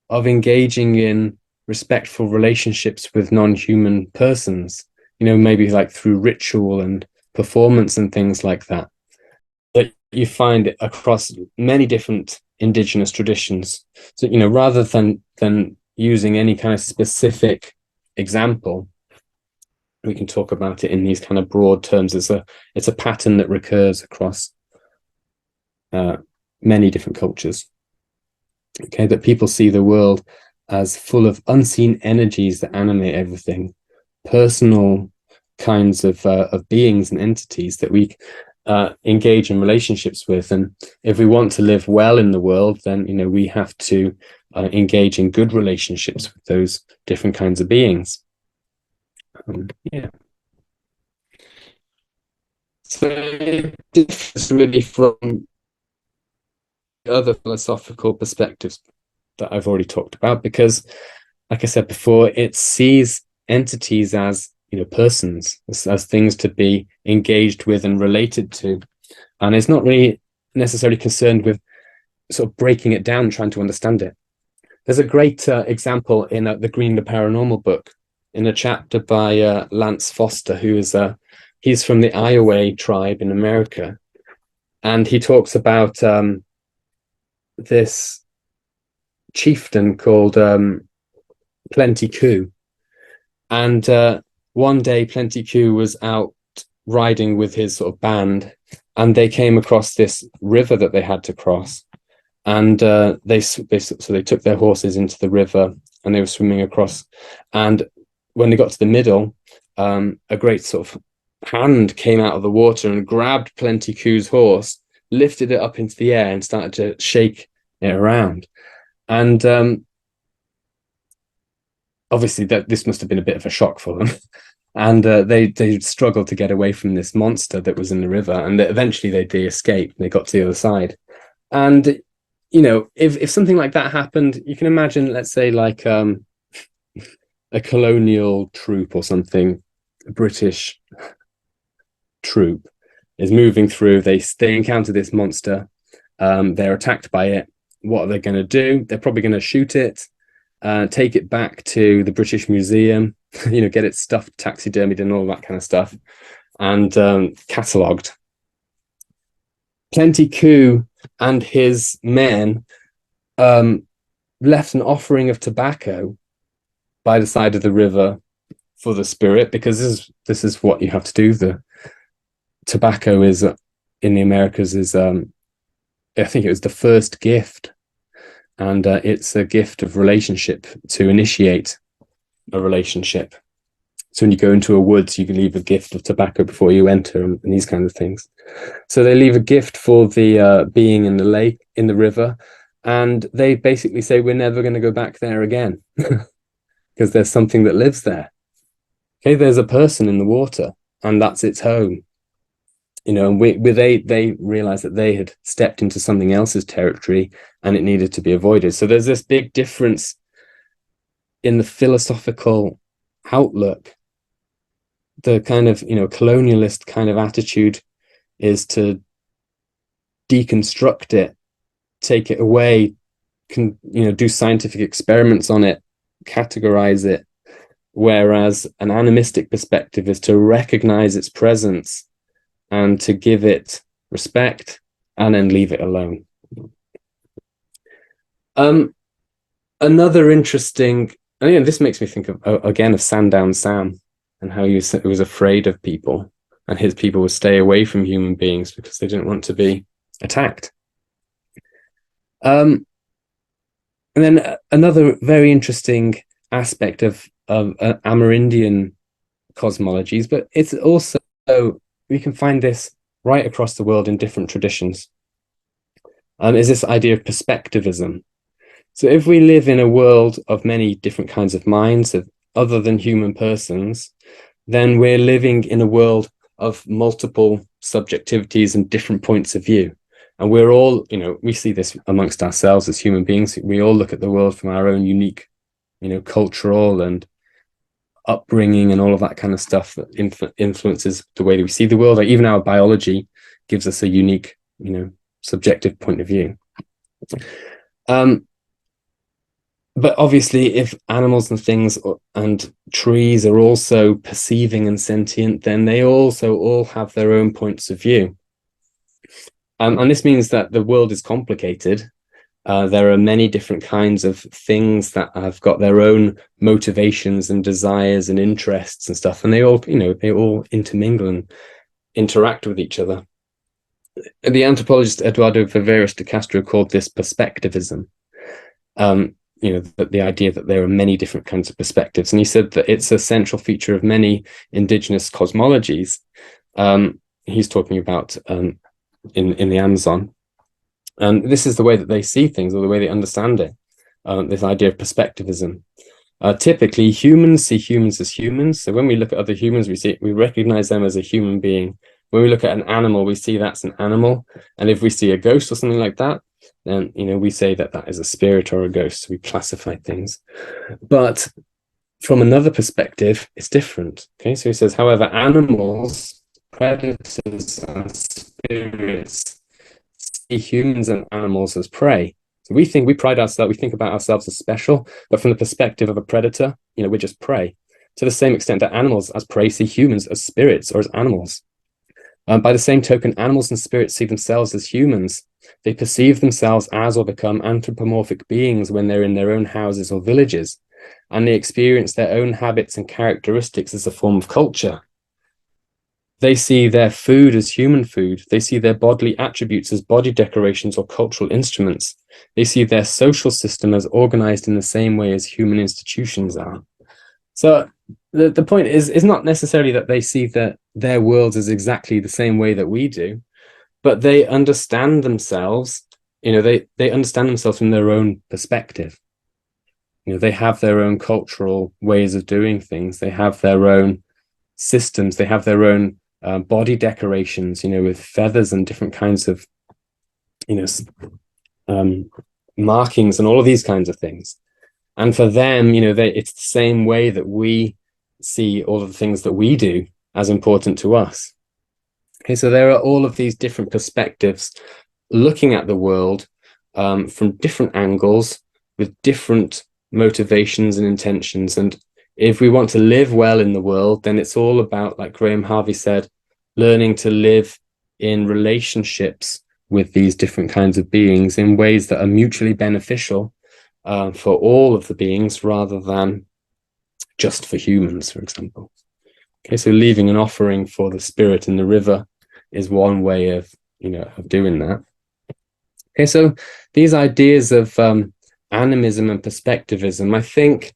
Speaker 2: of engaging in respectful relationships with non-human persons, maybe like through ritual and performance and things like that, that you find it across many different indigenous traditions. So, rather than using any kind of specific example, we can talk about it in these kind of broad terms. It's a pattern that recurs across many different cultures. Okay, that people see the world as full of unseen energies that animate everything, personal kinds of beings and entities that we engage in relationships with. And if we want to live well in the world, then we have to engage in good relationships with those different kinds of beings. Yeah. So it differs really from other philosophical perspectives that I've already talked about, because, like I said before, it sees entities as persons, as things to be engaged with and related to, and it's not really necessarily concerned with sort of breaking it down and trying to understand it. There's a great example in the Green the Paranormal book, in a chapter by Lance Foster, who is he's from the Iowa tribe in America, and he talks about this chieftain called Plenty Coup. And one day Plenty Coup was out riding with his sort of band, and they came across this river that they had to cross. And they took their horses into the river, and they were swimming across. And when they got to the middle, a great sort of hand came out of the water and grabbed Plenty Coup's horse, lifted it up into the air, and started to shake it around. And obviously this must have been a bit of a shock for them. And they struggled to get away from this monster that was in the river, and eventually they escaped and they got to the other side. And if something like that happened, you can imagine, let's say, like a colonial troop or something, a British troop is moving through, they encounter this monster, they're attacked by it. What are they going to do? They're probably going to shoot it, take it back to the British Museum, get it stuffed, taxidermied and all that kind of stuff, and catalogued. Plenty Coup and his men left an offering of tobacco by the side of the river for the spirit, because this is what you have to do. The tobacco is in the Americas is I think it was the first gift, and it's a gift of relationship, to initiate a relationship. So when you go into a woods, you can leave a gift of tobacco before you enter, and these kinds of things. So they leave a gift for the being in the lake, in the river, and they basically say, we're never going to go back there again because there's something that lives there. Okay, there's a person in the water, and that's its home. And they realized that they had stepped into something else's territory and it needed to be avoided. So there's this big difference in the philosophical outlook. The kind of colonialist kind of attitude is to deconstruct it, take it away, do scientific experiments on it, categorize it, whereas an animistic perspective is to recognize its presence and to give it respect and then leave it alone. Another interesting, this makes me think of again of Sandown Sam, and how he was afraid of people, and his people would stay away from human beings because they didn't want to be attacked. And then another very interesting aspect of Amerindian cosmologies, but it's also, we can find this right across the world in different traditions, is this idea of perspectivism. So if we live in a world of many different kinds of minds, of other than human persons, then we're living in a world of multiple subjectivities and different points of view. And we're all, we see this amongst ourselves as human beings. We all look at the world from our own unique, cultural and upbringing and all of that kind of stuff that influences the way that we see the world. Like even our biology gives us a unique, subjective point of view. But obviously, if animals and things and trees are also perceiving and sentient, then they also all have their own points of view. And this means that the world is complicated. There are many different kinds of things that have got their own motivations and desires and interests and stuff, and they all intermingle and interact with each other. The anthropologist Eduardo Viveros de Castro called this perspectivism. The idea that there are many different kinds of perspectives, and he said that it's a central feature of many indigenous cosmologies. He's talking about in the Amazon. And this is the way that they see things, or the way they understand it, this idea of perspectivism. Typically, humans see humans as humans. So when we look at other humans, we recognize them as a human being. When we look at an animal, we see that's an animal. And if we see a ghost or something like that, then we say that that is a spirit or a ghost. So we classify things. But from another perspective, it's different. Okay, so he says, however, animals, predators, and spirits see humans and animals as prey. So we think about ourselves as special, but from the perspective of a predator, we're just prey. To the same extent that animals as prey see humans as spirits or as animals. By the same token, animals and spirits see themselves as humans. They perceive themselves as or become anthropomorphic beings when they're in their own houses or villages, and they experience their own habits and characteristics as a form of culture. They see their food as human food. They see their bodily attributes as body decorations or cultural instruments. They see their social system as organized in the same way as human institutions are. So the point is not necessarily that they see their worlds as exactly the same way that we do, but they understand themselves, they understand themselves from their own perspective. They have their own cultural ways of doing things. They have their own systems. They have their own body decorations, with feathers and different kinds of, markings and all of these kinds of things. And for them, it's the same way that we see all of the things that we do as important to us. Okay, so there are all of these different perspectives looking at the world from different angles with different motivations and intentions. And if we want to live well in the world, then it's all about, like Graham Harvey said, learning to live in relationships with these different kinds of beings in ways that are mutually beneficial for all of the beings rather than just for humans, for example. Okay, so leaving an offering for the spirit in the river is one way of doing that. Okay, so these ideas of animism and perspectivism, I think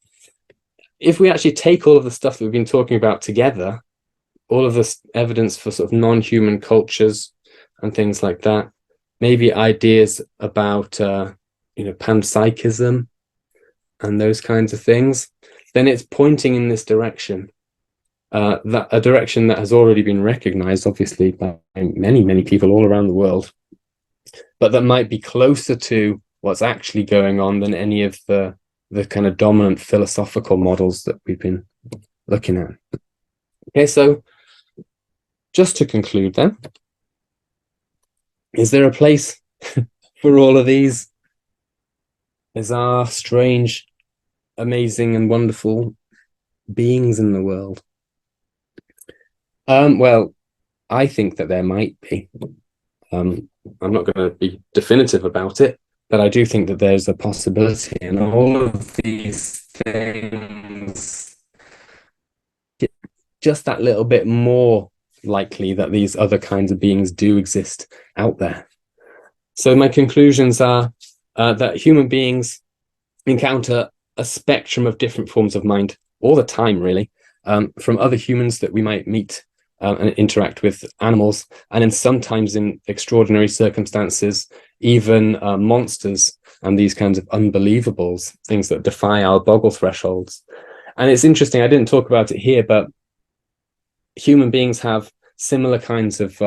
Speaker 2: if we actually take all of the stuff that we've been talking about together, all of this evidence for sort of non-human cultures and things like that, maybe ideas about panpsychism and those kinds of things, then it's pointing in this direction, that a direction that has already been recognized, obviously, by many people all around the world, but that might be closer to what's actually going on than any of the kind of dominant philosophical models that we've been looking at. Okay, so just to conclude then, is there a place for all of these bizarre, strange, amazing and wonderful beings in the world? Well, I think that there might be. I'm not going to be definitive about it, but I do think that there's a possibility, and all of these things just that little bit more likely that these other kinds of beings do exist out there. So my conclusions are that human beings encounter a spectrum of different forms of mind all the time, really, from other humans that we might meet and interact with, animals, and then sometimes in extraordinary circumstances, even monsters and these kinds of unbelievables, things that defy our boggle thresholds. And it's interesting, I didn't talk about it here, but human beings have similar kinds of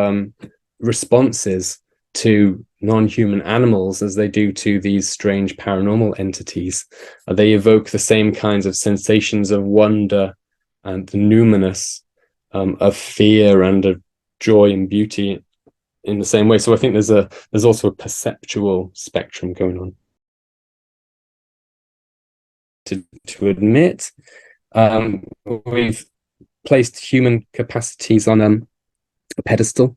Speaker 2: responses to non-human animals as they do to these strange paranormal entities. They evoke the same kinds of sensations of wonder and the numinous, of fear and of joy and beauty in the same way. So I think there's also a perceptual spectrum going on. To admit, we've placed human capacities on a pedestal,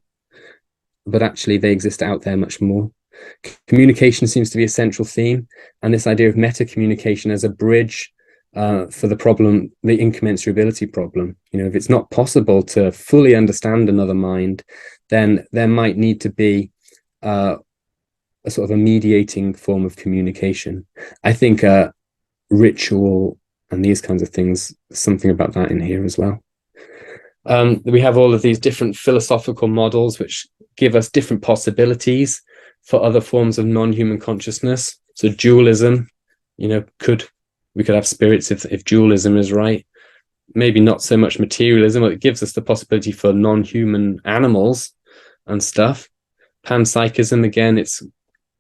Speaker 2: but actually they exist out there much more. Communication seems to be a central theme, and this idea of meta communication as a bridge for the problem, the incommensurability problem. You know, if it's not possible to fully understand another mind, then there might need to be a sort of a mediating form of communication. I think ritual and these kinds of things, something about that in here as well. We have all of these different philosophical models which give us different possibilities for other forms of non-human consciousness. So dualism, you know, we could have spirits if dualism is right. Maybe not so much materialism, but it gives us the possibility for non-human animals and stuff. Panpsychism, again, it's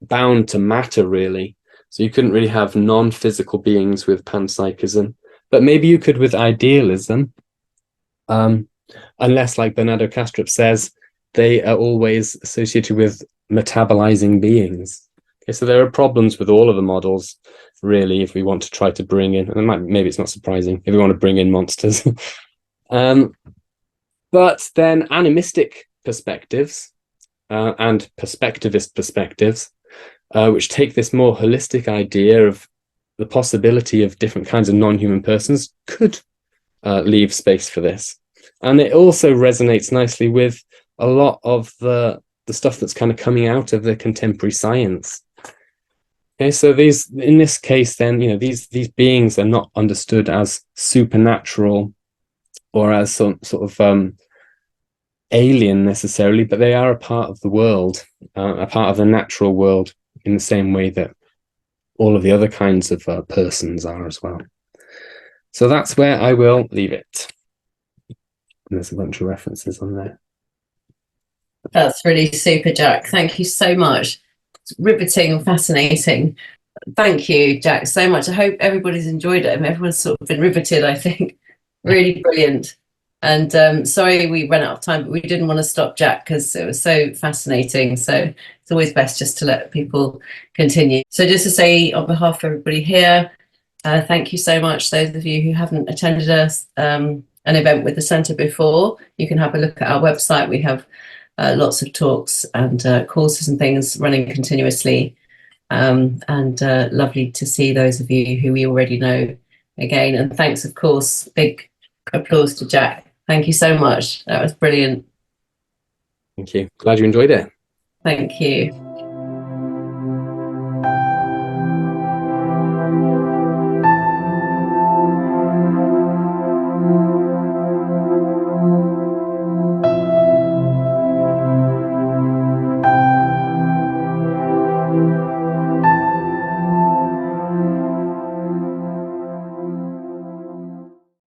Speaker 2: bound to matter, really. So you couldn't really have non-physical beings with panpsychism, but maybe you could with idealism, unless, like Bernardo Kastrup says, they are always associated with metabolizing beings. Okay, so there are problems with all of the models, really, if we want to try to bring in, and maybe it's not surprising, if we want to bring in monsters. But then animistic perspectives and perspectivist perspectives, which take this more holistic idea of the possibility of different kinds of non-human persons, could leave space for this. And it also resonates nicely with a lot of the stuff that's kind of coming out of the contemporary science. Okay, so in this case, then, you know, these beings are not understood as supernatural or as some sort of alien necessarily, but they are a part of the world, a part of the natural world, in the same way that all of the other kinds of persons are as well. So that's where I will leave it. And there's a bunch of references on there.
Speaker 3: That's really super, Jack. Thank you so much. It's riveting and fascinating. Thank you, Jack, so much. I hope everybody's enjoyed it and everyone's sort of been riveted, I think. Really brilliant. And sorry we ran out of time, but we didn't want to stop Jack because it was so fascinating. So it's always best just to let people continue. So just to say on behalf of everybody here, thank you so much. Those of you who haven't attended an event with the centre before, you can have a look at our website. We have lots of talks and courses and things running continuously. And lovely to see those of you who we already know again. And thanks, of course, big applause to Jack. Thank you so much. That was brilliant.
Speaker 2: Thank you. Glad you enjoyed it.
Speaker 3: Thank you.